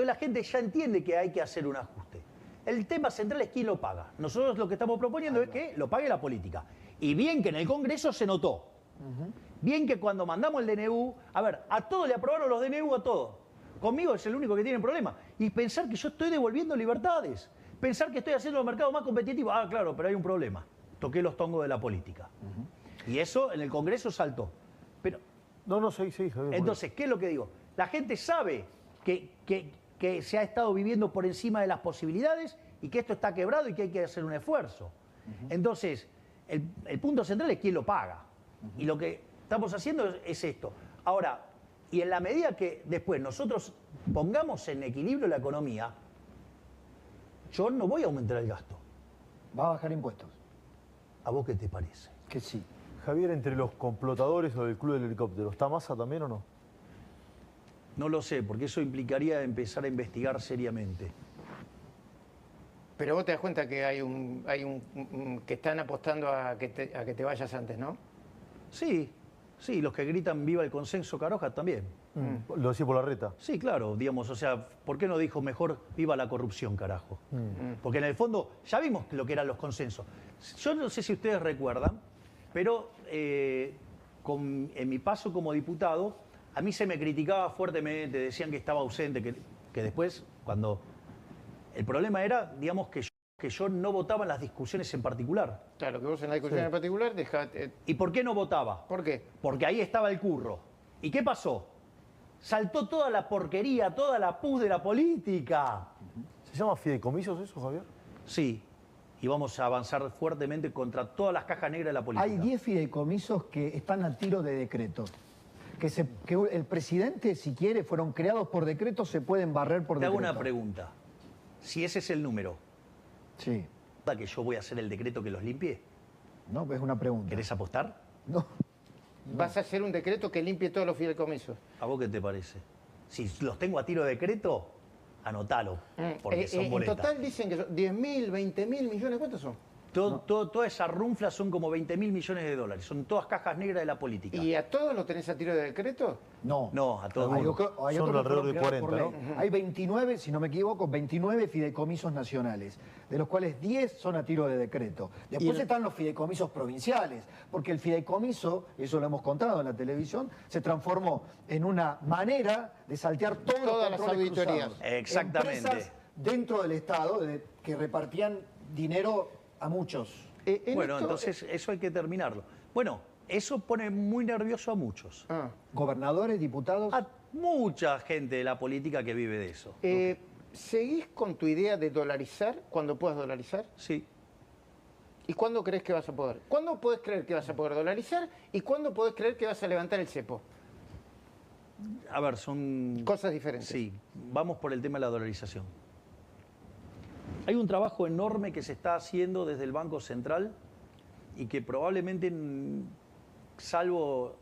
la gente ya entiende que hay que hacer un ajuste. El tema central es quién lo paga. Nosotros lo que estamos proponiendo es que lo pague la política. Y bien que en el Congreso se notó. Bien que cuando mandamos el DNU, a ver, a todos le aprobaron los DNU, a todos. Conmigo es el único que tiene problema. Y pensar que yo estoy devolviendo libertades. Pensar que estoy haciendo los mercados más competitivos. Ah, claro, pero hay un problema. Toqué los tongos de la política. Y eso en el Congreso saltó. Pero, No, sí, Javier. entonces, ¿qué es lo que digo? La gente sabe que se ha estado viviendo por encima de las posibilidades y que esto está quebrado y que hay que hacer un esfuerzo. Entonces, el punto central es quién lo paga. Y lo que estamos haciendo es esto. Ahora, y en la medida que después nosotros pongamos en equilibrio la economía, yo no voy a aumentar el gasto. ¿Va a bajar impuestos? ¿A vos qué te parece? Que sí. Javier, entre los complotadores o del Club del Helicóptero, ¿está Massa también o no? No lo sé, porque eso implicaría empezar a investigar seriamente. Pero vos te das cuenta que hay que están apostando a que te vayas antes, ¿no? Sí, los que gritan viva el consenso Caroja también. Lo decía por la reta. Sí, claro, digamos, o sea, ¿por qué no dijo mejor viva la corrupción, carajo? Porque en el fondo ya vimos lo que eran los consensos. Yo no sé si ustedes recuerdan, pero en mi paso como diputado, a mí se me criticaba fuertemente, decían que estaba ausente, que después, cuando... El problema era, digamos, que yo no votaba en las discusiones en particular. Claro, que vos en la discusión en particular dejaste... ¿Y por qué no votaba? ¿Por qué? Porque ahí estaba el curro. ¿Y qué pasó? Saltó toda la porquería, toda la pus de la política. ¿Se llama fideicomisos eso, Javier? Sí, y vamos a avanzar fuertemente contra todas las cajas negras de la política. Hay 10 fideicomisos que están a tiro de decreto. Que el presidente, si quiere, fueron creados por decreto, se pueden barrer por Te hago decreto. una pregunta. Si ese es el número, Sí. ¿que yo voy a hacer el decreto que los limpie? No, es una pregunta. ¿Querés apostar? No. Vas a hacer un decreto que limpie todos los fideicomisos. ¿A vos qué te parece? Si los tengo a tiro de decreto, anotalo, porque son En boletas. total dicen que son 10.000, 20.000 millones, ¿cuántos son? Toda esa runfla son como 20.000 millones de dólares. Son todas cajas negras de la política. ¿Y a todos los tenés a tiro de decreto? No. No, a todos. Hay no. otros que Son alrededor fueron de creados 40, por ¿no? ley. Hay 29, si no me equivoco, 29 fideicomisos nacionales, de los cuales 10 son a tiro de decreto. Después están los fideicomisos provinciales, porque el fideicomiso, eso lo hemos contado en la televisión, se transformó en una manera de saltear Todas las auditorías. Exactamente. Empresas dentro del Estado que repartían dinero a muchos. Bueno, entonces eso hay que terminarlo. Bueno, eso pone muy nervioso a muchos. Gobernadores, diputados. A mucha gente de la política que vive de eso. ¿Seguís con tu idea de dolarizar cuando puedas dolarizar? Sí. ¿Y cuándo crees que vas a poder? ¿Cuándo podés creer que vas a poder dolarizar? ¿Y cuándo podés creer que vas a levantar el cepo? A ver, son... Cosas diferentes. Sí, vamos por el tema de la dolarización. Hay un trabajo enorme que se está haciendo desde el Banco Central y que probablemente, salvo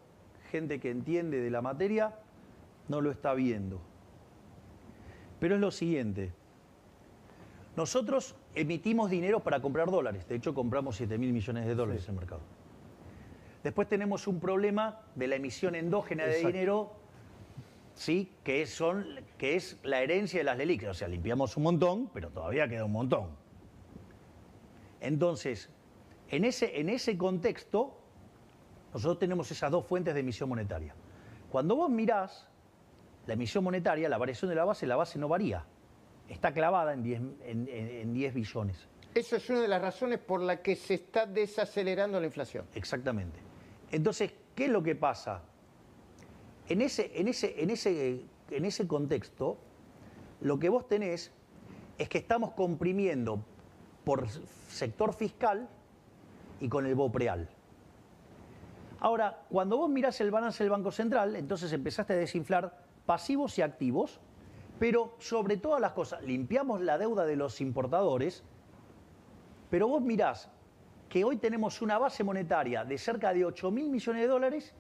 gente que entiende de la materia, no lo está viendo. Pero es lo siguiente. Nosotros emitimos dinero para comprar dólares. De hecho, compramos 7.000 millones de dólares en el mercado. Después tenemos un problema de la emisión endógena de dinero, ¿sí? que es la herencia de las LELIQ. O sea, limpiamos un montón, pero todavía queda un montón. Entonces, en ese contexto, nosotros tenemos esas dos fuentes de emisión monetaria. Cuando vos mirás la emisión monetaria, la variación de la base no varía. Está clavada en 10 billones. Eso es una de las razones por la que se está desacelerando la inflación. Exactamente. Entonces, ¿qué es lo que pasa? En ese contexto, lo que vos tenés es que estamos comprimiendo por sector fiscal y con el BOPREAL. Ahora, cuando vos mirás el balance del Banco Central, entonces empezaste a desinflar pasivos y activos, Pero sobre todas las cosas, limpiamos la deuda de los importadores, pero vos mirás que hoy tenemos una base monetaria de cerca de 8.000 millones de dólares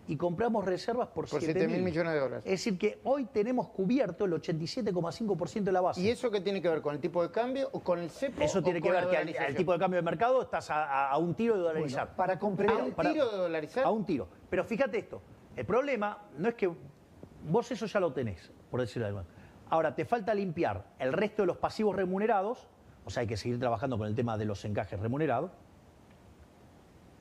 y compramos reservas por 7.000 millones de dólares. Es decir, que hoy tenemos cubierto el 87,5% de la base. ¿Y eso qué tiene que ver con el tipo de cambio o con el cepo? Eso tiene o que con ver la que dolarización? al tipo de cambio de mercado estás a un tiro de dolarizar. Bueno, para comprender... ¿A un tiro de dolarizar? A un tiro. Pero fíjate esto, el problema no es que vos eso ya lo tenés, por decirlo de alguna manera. Ahora, te falta limpiar el resto de los pasivos remunerados, o sea, hay que seguir trabajando con el tema de los encajes remunerados,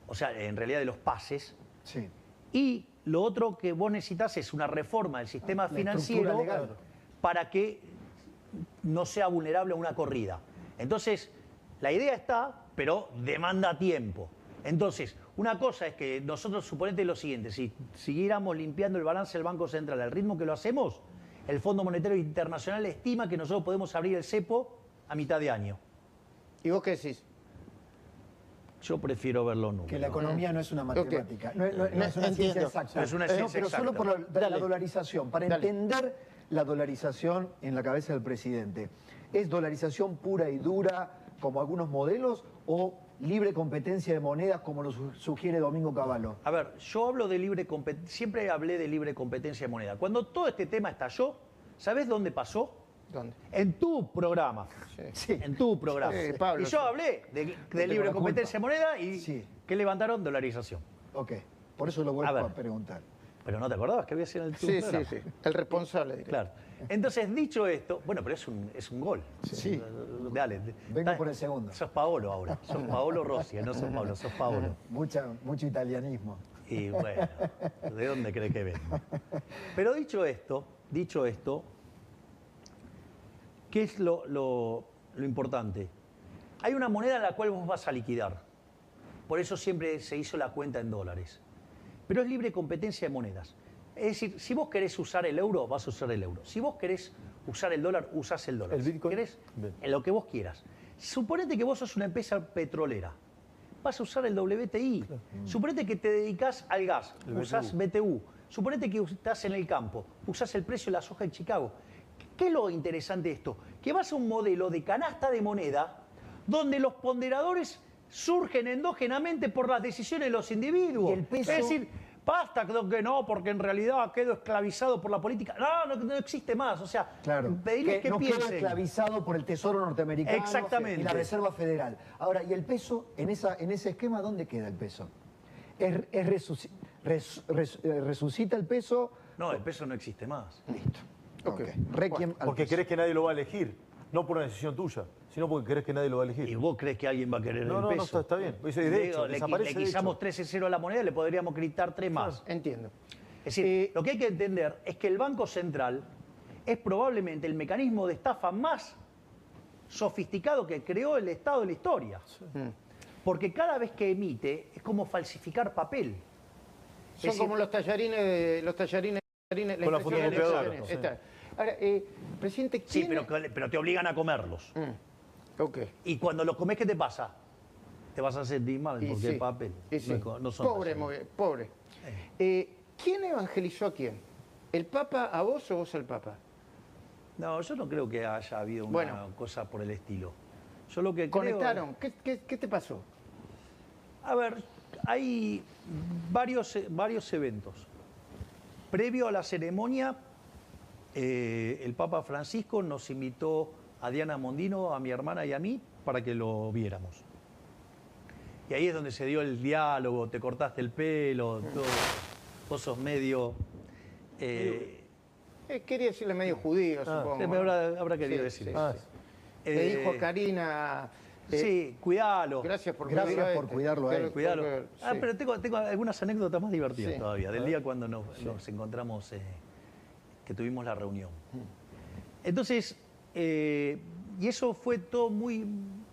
o sea, en realidad de los pases. Sí. Y lo otro que vos necesitas es una reforma del sistema La financiero estructura legal. para que no sea vulnerable a una corrida. Entonces, la idea está, pero demanda tiempo. Entonces, una cosa es que nosotros, suponete lo siguiente, si siguiéramos limpiando el balance del Banco Central al ritmo que lo hacemos, el Fondo Monetario Internacional estima que nosotros podemos abrir el cepo a mitad de año. ¿Y vos qué decís? Yo prefiero ver los números. Que la economía no es una matemática, no es una ciencia Entiendo. exacta. Es una ciencia pero solo exacta. por la dolarización. Para Dale. entender la dolarización en la cabeza del presidente, ¿es dolarización pura y dura como algunos modelos o libre competencia de monedas como lo sugiere Domingo Cavallo? A ver, yo hablo de libre competencia, siempre hablé de libre competencia de moneda. Cuando todo este tema estalló, ¿sabés dónde pasó? ¿Dónde? En tu programa. Sí. En tu programa. Sí, Pablo, y yo sí. hablé de tengo libre la competencia de culpa. moneda y Sí. que levantaron dolarización. Ok, por eso lo A vuelvo ver. a preguntar. Pero no te acordabas que había sido en el tu Sí, programa. sí, sí. El responsable. diré. Claro. Entonces, dicho esto, bueno, pero es un gol. Sí. Dale. Vengo por el segundo. Sos Paolo ahora. Sos Paolo Rossi, no sos Pablo, sos Paolo. Mucho italianismo. Y bueno, ¿de dónde cree que vengo? Pero dicho esto, ¿qué es lo importante? Hay una moneda en la cual vos vas a liquidar. Por eso siempre se hizo la cuenta en dólares. Pero es libre competencia de monedas. Es decir, si vos querés usar el euro, vas a usar el euro. Si vos querés usar el dólar, usás el dólar. ¿El Bitcoin? Si querés, Bien. en lo que vos quieras. Suponete que vos sos una empresa petrolera. Vas a usar el WTI. Suponete que te dedicas al gas, El usás BTU. Suponete que estás en el campo, usás el precio de la soja en Chicago. ¿Qué es lo interesante de esto? Que vas a un modelo de canasta de moneda donde los ponderadores surgen endógenamente por las decisiones de los individuos. Y el peso- Es decir, basta que no, porque en realidad quedo esclavizado por la política. No existe más. O sea, Claro, pedirles que no queda piensen. esclavizado por el Tesoro norteamericano Exactamente. y la Reserva Federal. Ahora, ¿y el peso, en ese esquema, dónde queda el peso? ¿Resucita el peso? No, el peso no existe más. Listo. Ok. Requiem al Porque peso. crees que nadie lo va a elegir. No por una decisión tuya, sino porque crees que nadie lo va a ¿Y elegir. vos crees que alguien va a querer No, el no, no, peso? está bien. Dice, de hecho, le desaparece de quitamos hecho. 13-0 a la moneda, le podríamos quitar 3 más. Entiendo. Es decir, lo que hay que entender es que el Banco Central es probablemente el mecanismo de estafa más sofisticado que creó el Estado de la historia. Porque cada vez que emite es como falsificar papel. Es Son decir, como los tallarines, la Con la impresión de fotocopiadora, tallarines. sí. Está. Ahora, presidente, sí, ¿quién... pero te obligan a comerlos. Ok. Y cuando los comes, ¿qué te pasa? Te vas a sentir mal Y porque sí, el papel y sí. no son Pobre, tallarines. pobre. ¿Quién evangelizó a quién? ¿El Papa a vos o vos al Papa? No, yo no creo que haya habido una Bueno. cosa por el estilo. Yo lo que ¿Conectaron? ¿Qué te pasó? A ver, hay varios eventos. Previo a la ceremonia, el Papa Francisco nos invitó a Diana Mondino, a mi hermana y a mí, para que lo viéramos. Y ahí es donde se dio el diálogo, te cortaste el pelo, todo. Vos sos medio... Quería decirle medio judío, supongo. habrá querido Sí, decir sí, eso. sí. Le dijo a Karina... sí, cuidalo. Gracias por Gracias cuidarlo a por este. cuidarlo a él. Cuidalo. Sí. Pero tengo algunas anécdotas más divertidas Sí. todavía, del día cuando nos encontramos, que tuvimos la reunión. Entonces, y eso fue todo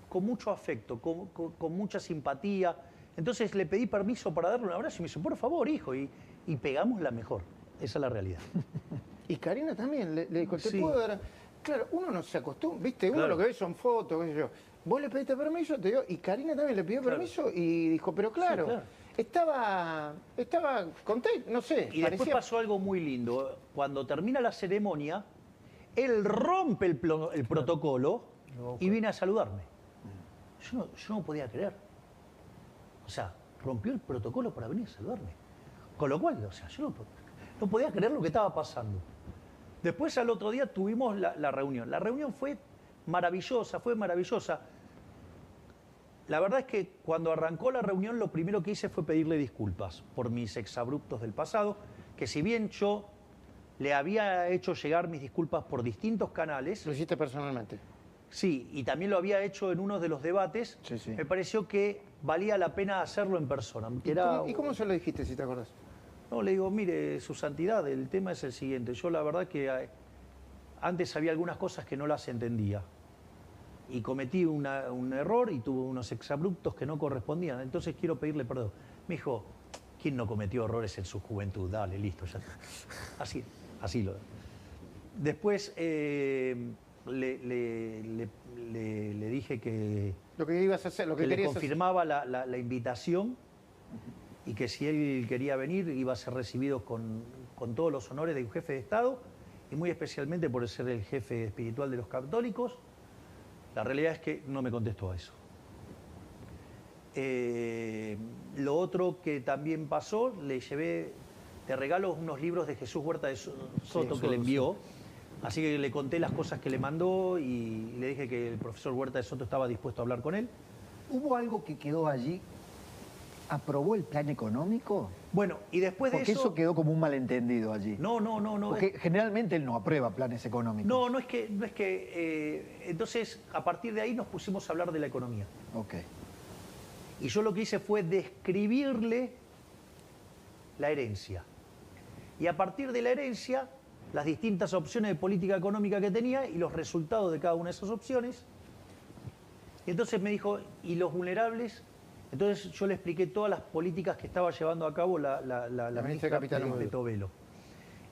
con mucho afecto, con mucha simpatía. Entonces le pedí permiso para darle un abrazo y me dice, por favor, hijo, y pegamos la mejor. Esa es la realidad. Y Karina también le dijo, ¿te Sí. puedo dar...? Claro, uno no se acostumbra, ¿viste? Uno Claro. lo que ve son fotos, qué sé yo. Vos le pediste permiso, te dio... Y Karina también le pidió Claro. permiso y dijo, pero claro, claro. estaba contento, no sé. Y después parecía- pasó algo muy lindo. Cuando termina la ceremonia, Él rompe el protocolo y viene a saludarme. Yo no podía creer. O sea, rompió el protocolo para venir a saludarme. Con lo cual, o sea, yo no podía creer lo que estaba pasando. Después, al otro día, tuvimos la reunión. La reunión fue maravillosa, fue maravillosa. La verdad es que cuando arrancó la reunión, lo primero que hice fue pedirle disculpas por mis exabruptos del pasado, que si bien yo le había hecho llegar mis disculpas por distintos canales. ¿Lo hiciste personalmente? Sí, y también lo había hecho en uno de los debates. Sí, sí. Me pareció que valía la pena hacerlo en persona. ¿Y cómo se lo dijiste, si te acordás? No, le digo, mire, su santidad, el tema es el siguiente. Yo la verdad que antes había algunas cosas que no las entendía. Y cometí un error y tuve unos exabruptos que no correspondían. Entonces quiero pedirle perdón. Me dijo, ¿quién no cometió errores en su juventud? Dale, listo, ya está. Así lo... Después le dije que... Lo que ibas a hacer, lo que le querías confirmaba la invitación y que si él quería venir iba a ser recibido con todos los honores de un jefe de Estado y muy especialmente por ser el jefe espiritual de los católicos. La realidad es que no me contestó a eso. Lo otro que también pasó, le llevé de regalo unos libros de Jesús Huerta de Soto que le envió. Así que le conté las cosas que le mandó y le dije que el profesor Huerta de Soto estaba dispuesto a hablar con él. ¿Hubo algo que quedó allí? ¿Aprobó el plan económico? Bueno, y después de Porque eso... eso quedó como un malentendido allí. No. Porque generalmente él no aprueba planes económicos. No es que... entonces, a partir de ahí nos pusimos a hablar de la economía. Ok. Y yo lo que hice fue describirle la herencia. Y a partir de la herencia, las distintas opciones de política económica que tenía y los resultados de cada una de esas opciones. Y entonces me dijo, ¿y los vulnerables? Entonces yo le expliqué todas las políticas que estaba llevando a cabo la ministra Petovelo.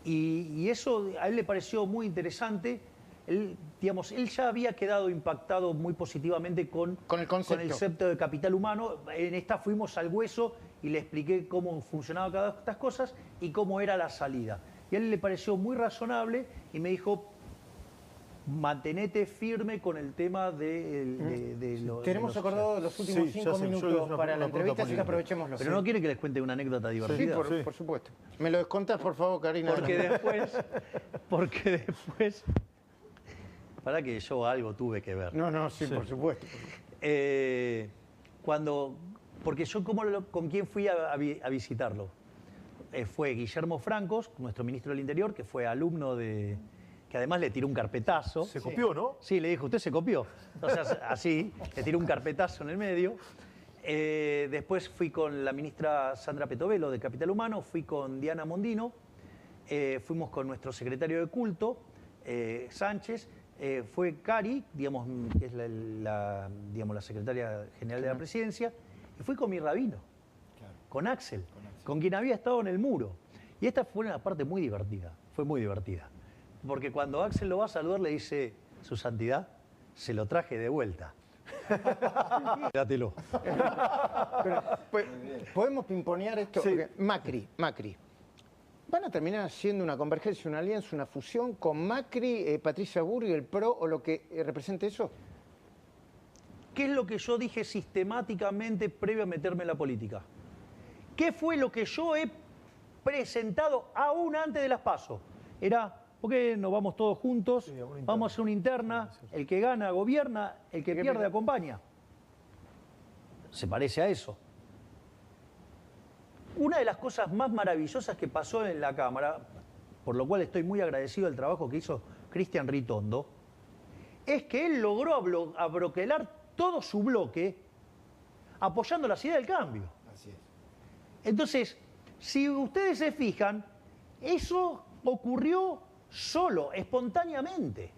Y eso a él le pareció muy interesante. Él ya había quedado impactado muy positivamente con el concepto de capital humano. En esta fuimos al hueso y le expliqué cómo funcionaba cada una de estas cosas y cómo era la salida. Y a él le pareció muy razonable y me dijo, mantenete firme con el tema de los... Tenemos acordado los últimos 5 minutos para la entrevista, así que aprovechémoslo. Pero no quiere que les cuente una anécdota divertida. Sí, por supuesto. ¿Me lo descontás, por favor, Karina? Porque después... Para que yo algo tuve que ver. No, sí, por supuesto. Porque yo con quién fui a visitarlo. Fue Guillermo Francos, nuestro ministro del Interior, que fue alumno de... que además le tiró un carpetazo. Se copió, ¿no? Sí, le dijo, usted se copió. Entonces, así, le tiró un carpetazo en el medio. Después fui con la ministra Sandra Petovelo, de Capital Humano, fui con Diana Mondino, fuimos con nuestro secretario de culto, Sánchez, fue Cari, digamos, que es la secretaria general de la presidencia, y fui con mi rabino, con Axel, con quien había estado en el muro. Y esta fue una parte muy divertida, fue muy divertida. Porque cuando Axel lo va a saludar le dice, su santidad, se lo traje de vuelta. Dátelo. Pues, ¿podemos pimponear esto? Sí. Macri. ¿Van a terminar haciendo una convergencia, una alianza, una fusión con Macri, Patricia Burri, el PRO o lo que represente eso? ¿Qué es lo que yo dije sistemáticamente previo a meterme en la política? ¿Qué fue lo que yo he presentado aún antes de las PASO? Era, ¿por qué no vamos todos juntos? Vamos a hacer una interna, el que gana gobierna, el que pierde acompaña. Se parece a eso. Una de las cosas más maravillosas que pasó en la Cámara, por lo cual estoy muy agradecido del trabajo que hizo Cristian Ritondo, es que él logró abroquelar todo su bloque apoyando las ideas del cambio. Así es. Entonces, si ustedes se fijan, eso ocurrió solo, espontáneamente.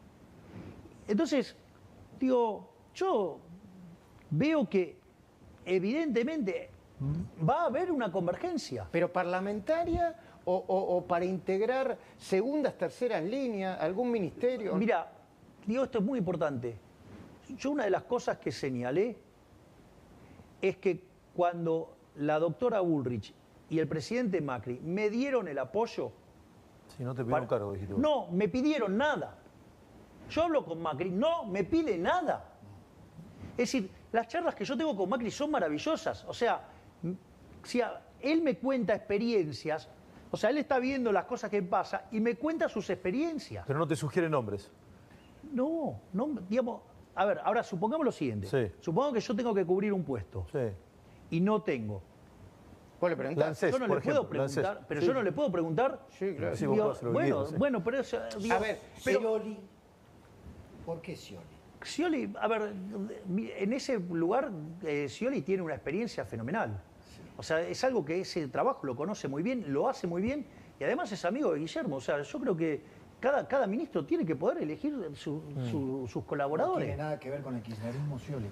Entonces, digo, yo veo que evidentemente va a haber una convergencia. ¿Pero parlamentaria o para integrar segundas, terceras líneas, algún ministerio? Mira, digo, esto es muy importante. Yo una de las cosas que señalé es que cuando la doctora Bullrich y el presidente Macri me dieron el apoyo... Si no te pidieron cargo, dijiste vos. No, me pidieron nada. Yo hablo con Macri, no me pide nada. Es decir, las charlas que yo tengo con Macri son maravillosas. O sea, si él me cuenta experiencias, o sea, él está viendo las cosas que pasan y me cuenta sus experiencias. Pero no te sugiere nombres. No, digamos, a ver, ahora supongamos lo siguiente. Sí. Supongamos que yo tengo que cubrir un puesto Sí. y no tengo. ¿Vos le preguntás? Lancés, Yo no por le puedo ejemplo, preguntar, Lancés. pero Sí. yo no le puedo preguntar. Sí, claro. Sí, vos Digo, podés hacer lo que bueno, quieras, sí. bueno, pero eso, digo, A ver, pero Scioli. ¿Por qué Scioli? Scioli, a ver, en ese lugar Scioli tiene una experiencia fenomenal. O sea, es algo que ese trabajo lo conoce muy bien, lo hace muy bien y además es amigo de Guillermo. O sea, yo creo que cada ministro tiene que poder elegir sus No colaboradores. tiene nada que ver con el kirchnerismo, Scioli.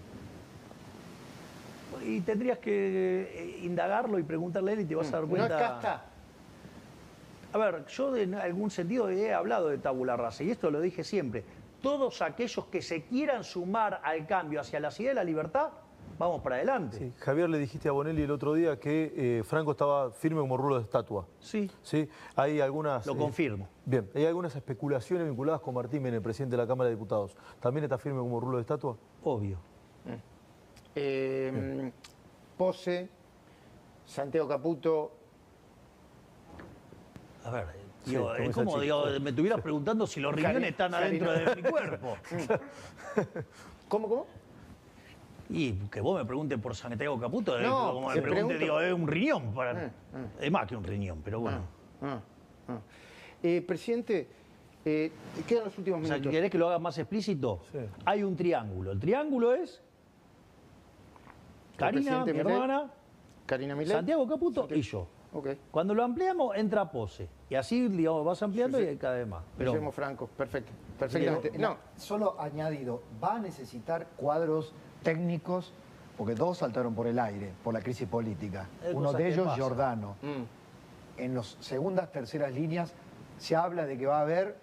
Y tendrías que indagarlo y preguntarle a él y te vas a dar No cuenta. es casta. A ver, yo en algún sentido he hablado de tabula rasa y esto lo dije siempre. Todos aquellos que se quieran sumar al cambio hacia la ciudad de la libertad, vamos para adelante. Sí. Javier, le dijiste a Bonelli el otro día que Franco estaba firme como rulo de estatua. Sí, ¿Sí? Hay algunas... lo confirmo. Bien, hay algunas especulaciones vinculadas con Martín Menem, presidente de la Cámara de Diputados. ¿También está firme como rulo de estatua? Obvio. Pose, Santiago Caputo. A ver, Sí, digo, como es esa como chica. digo, me estuvieras preguntando si los riñones están adentro de mi cuerpo. ¿Cómo? Y que vos me preguntes por Santiago Caputo, No, como te me pregunte, pregunto. digo, es un riñón. Es más que un riñón, pero bueno. Presidente, quedan los últimos O sea, minutos. ¿querés que lo haga más explícito? Sí. Hay un triángulo. El triángulo es Karina, presidente mi Milei, hermana, Karina Milei. Santiago Caputo y yo. Ok. Cuando lo ampliamos, entra Pose. Y así, digamos, vas ampliando y hay cada vez más. Pero Guillermo Franco, perfecto. Perfectamente. No, Solo añadido, va a necesitar cuadros técnicos, porque dos saltaron por el aire, por la crisis política. Hay Uno cosas de que ellos, pasan. Giordano. En las segundas, terceras líneas se habla de que va a haber,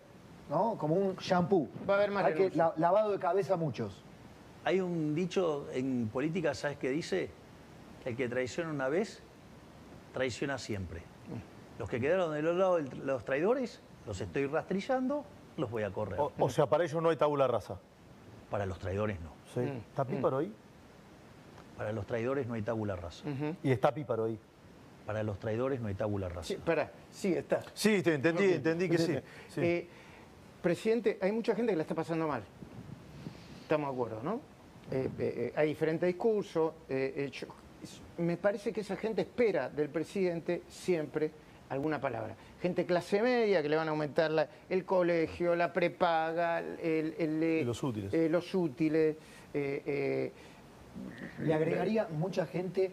¿no?, como un shampoo. Va a haber más Hay que renuncias. lavado de cabeza a muchos. hay un dicho en política, ¿sabes qué dice? Que el que traiciona una vez, traiciona siempre. Los que quedaron del otro lado de los traidores, los estoy rastrillando, los voy a correr. O sea, para ellos no hay tabula rasa. Para los traidores no. Sí. ¿Está Píparo ahí? Para los traidores no hay tabula rasa. Y está Píparo ahí. Para los traidores no hay tabula rasa. sí, sí, está. Sí, entendí que sí. Sí. Presidente, hay mucha gente que la está pasando mal. Estamos de acuerdo, ¿no? Hay diferentes discursos. Me parece que esa gente espera del presidente siempre alguna palabra. Gente clase media que le van a aumentar el colegio, la prepaga, Los útiles. Los útiles. Le agregaría mucha gente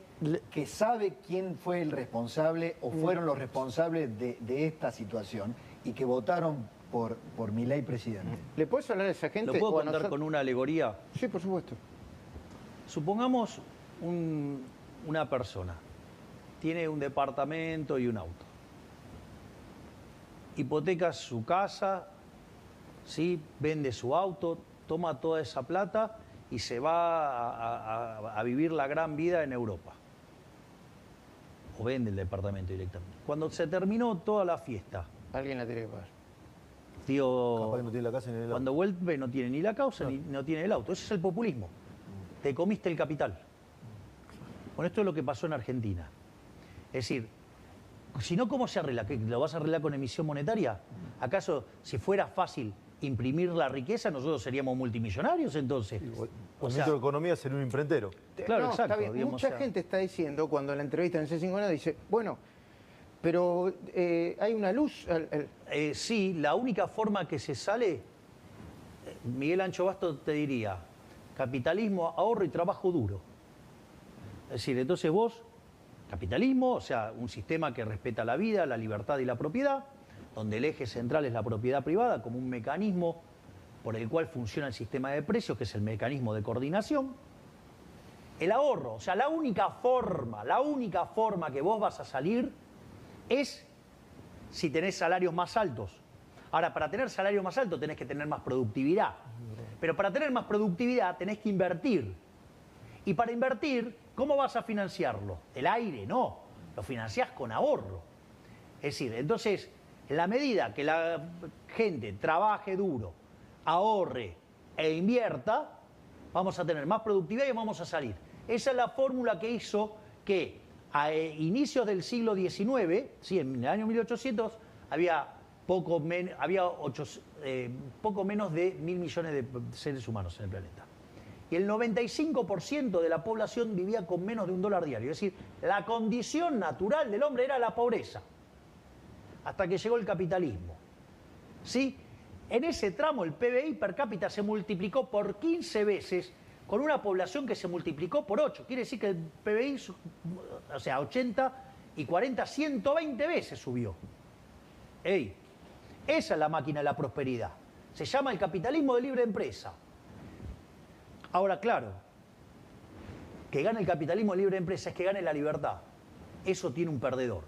que sabe quién fue el responsable o fueron los responsables de esta situación y que votaron por Milei presidente. ¿Le puedes hablar a esa gente? ¿Lo puedo o a contar nosotros? con una alegoría? Sí, por supuesto. Supongamos una persona, tiene un departamento y un auto. Hipoteca su casa, ¿sí? Vende su auto, toma toda esa plata y se va a vivir la gran vida en Europa. O vende el departamento directamente. Cuando se terminó toda la fiesta, Alguien la tiene que pagar. digo, Capaz que no tiene la casa ni el auto. cuando vuelve no tiene ni la causa ni no tiene el auto. Ese es el populismo. Te comiste el capital. Bueno, esto es lo que pasó en Argentina. Es decir, si no, ¿cómo se arregla? ¿Que ¿Lo vas a arreglar con emisión monetaria? ¿Acaso si fuera fácil imprimir la riqueza, nosotros seríamos multimillonarios entonces? El O ministro sea, de Economía sería un imprentero. Claro, No, exacto, está bien. digamos, Mucha o sea. gente está diciendo, cuando en la entrevista en C5 dice, bueno, pero hay una luz. Sí, la única forma que se sale, Miguel Ancho Basto te diría, capitalismo, ahorro y trabajo duro. Es decir, entonces vos, capitalismo, o sea, un sistema que respeta la vida, la libertad y la propiedad, donde el eje central es la propiedad privada como un mecanismo por el cual funciona el sistema de precios, que es el mecanismo de coordinación. El ahorro, o sea, la única forma que vos vas a salir es si tenés salarios más altos. Ahora, para tener salarios más altos tenés que tener más productividad. Pero para tener más productividad tenés que invertir. Y para invertir, ¿cómo vas a financiarlo? El aire, no. Lo financiás con ahorro. Es decir, entonces, en la medida que la gente trabaje duro, ahorre e invierta, vamos a tener más productividad y vamos a salir. Esa es la fórmula que hizo que a inicios del siglo XIX, sí, en el año 1800, había poco menos de 1.000 millones de seres humanos en el planeta. Y el 95% de la población vivía con menos de $1 diario. Es decir, la condición natural del hombre era la pobreza. Hasta que llegó el capitalismo. ¿Sí? En ese tramo el PBI per cápita se multiplicó por 15 veces con una población que se multiplicó por 8. Quiere decir que el PBI, o sea, 80 y 40, 120 veces subió. ¡Ey! Esa es la máquina de la prosperidad. Se llama el capitalismo de libre empresa. Ahora, claro, que gane el capitalismo de libre empresa es que gane la libertad. Eso tiene un perdedor,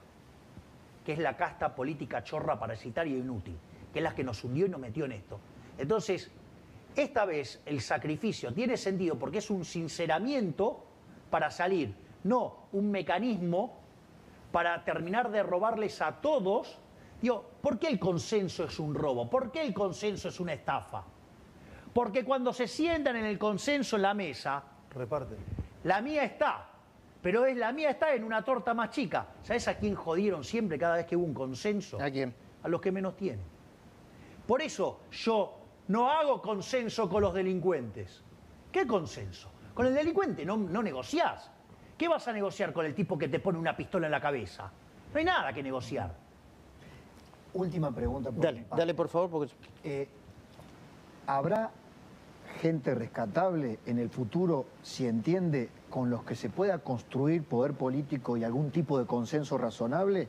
que es la casta política chorra, parasitaria e inútil, que es la que nos hundió y nos metió en esto. Entonces, esta vez el sacrificio tiene sentido porque es un sinceramiento para salir, no un mecanismo para terminar de robarles a todos. Digo, ¿por qué el consenso es un robo? ¿Por qué el consenso es una estafa? Porque cuando se sientan en el consenso en la mesa, Reparten. la mía está, pero la mía está en una torta más chica. ¿Sabes a quién jodieron siempre cada vez que hubo un consenso? ¿A quién? A los que menos tienen. Por eso yo no hago consenso con los delincuentes. ¿Qué consenso? Con el delincuente no negociás. ¿Qué vas a negociar con el tipo que te pone una pistola en la cabeza? No hay nada que negociar. Última pregunta. Dale, por favor, porque... ¿Habrá gente rescatable en el futuro, si entiende, con los que se pueda construir poder político y algún tipo de consenso razonable?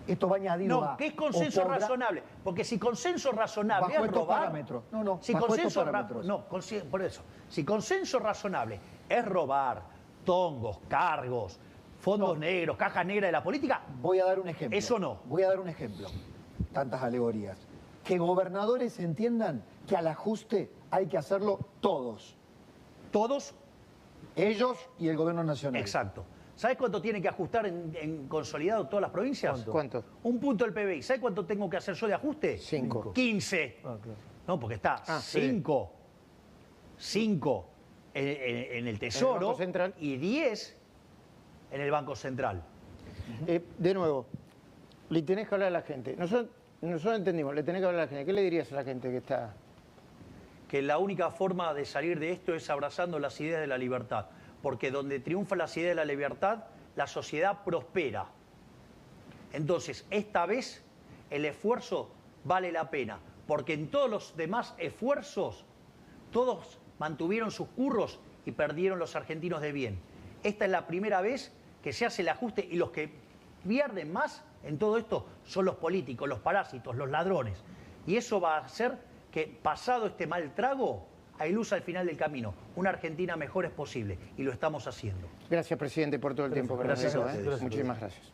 Esto va añadido No, a... ¿qué es consenso razonable? Porque si consenso razonable Bajo es estos robar... parámetros. No, si bajo consenso estos parámetros. por eso. Si consenso razonable es robar, tongos, cargos, fondos negros, cajas negras de la política... Voy a dar un ejemplo. Eso no. Voy a dar un ejemplo. Tantas alegorías. Que gobernadores entiendan que al ajuste hay que hacerlo todos. Todos... Ellos y el gobierno nacional. Exacto. ¿Sabes cuánto tiene que ajustar en consolidado todas las provincias? ¿Cuánto? Un punto del PBI. ¿Sabes cuánto tengo que hacer yo de ajuste? 5. 15. Ah, claro. No, porque está 5 en el Tesoro Banco Central. y 10 en el Banco Central. De nuevo, le tenés que hablar a la gente. Nosotros entendimos, le tenés que hablar a la gente. ¿Qué le dirías a la gente que está...? Que la única forma de salir de esto es abrazando las ideas de la libertad. Porque donde triunfa las ideas de la libertad, la sociedad prospera. Entonces, esta vez el esfuerzo vale la pena. Porque en todos los demás esfuerzos, todos mantuvieron sus curros y perdieron los argentinos de bien. Esta es la primera vez que se hace el ajuste y los que pierden más en todo esto son los políticos, los parásitos, los ladrones. Y eso va a hacer que, pasado este mal trago, hay luz al final del camino. Una Argentina mejor es posible y lo estamos haciendo. Gracias, presidente, por todo el tiempo. Gracias a Gracias. ustedes. Muchísimas gracias.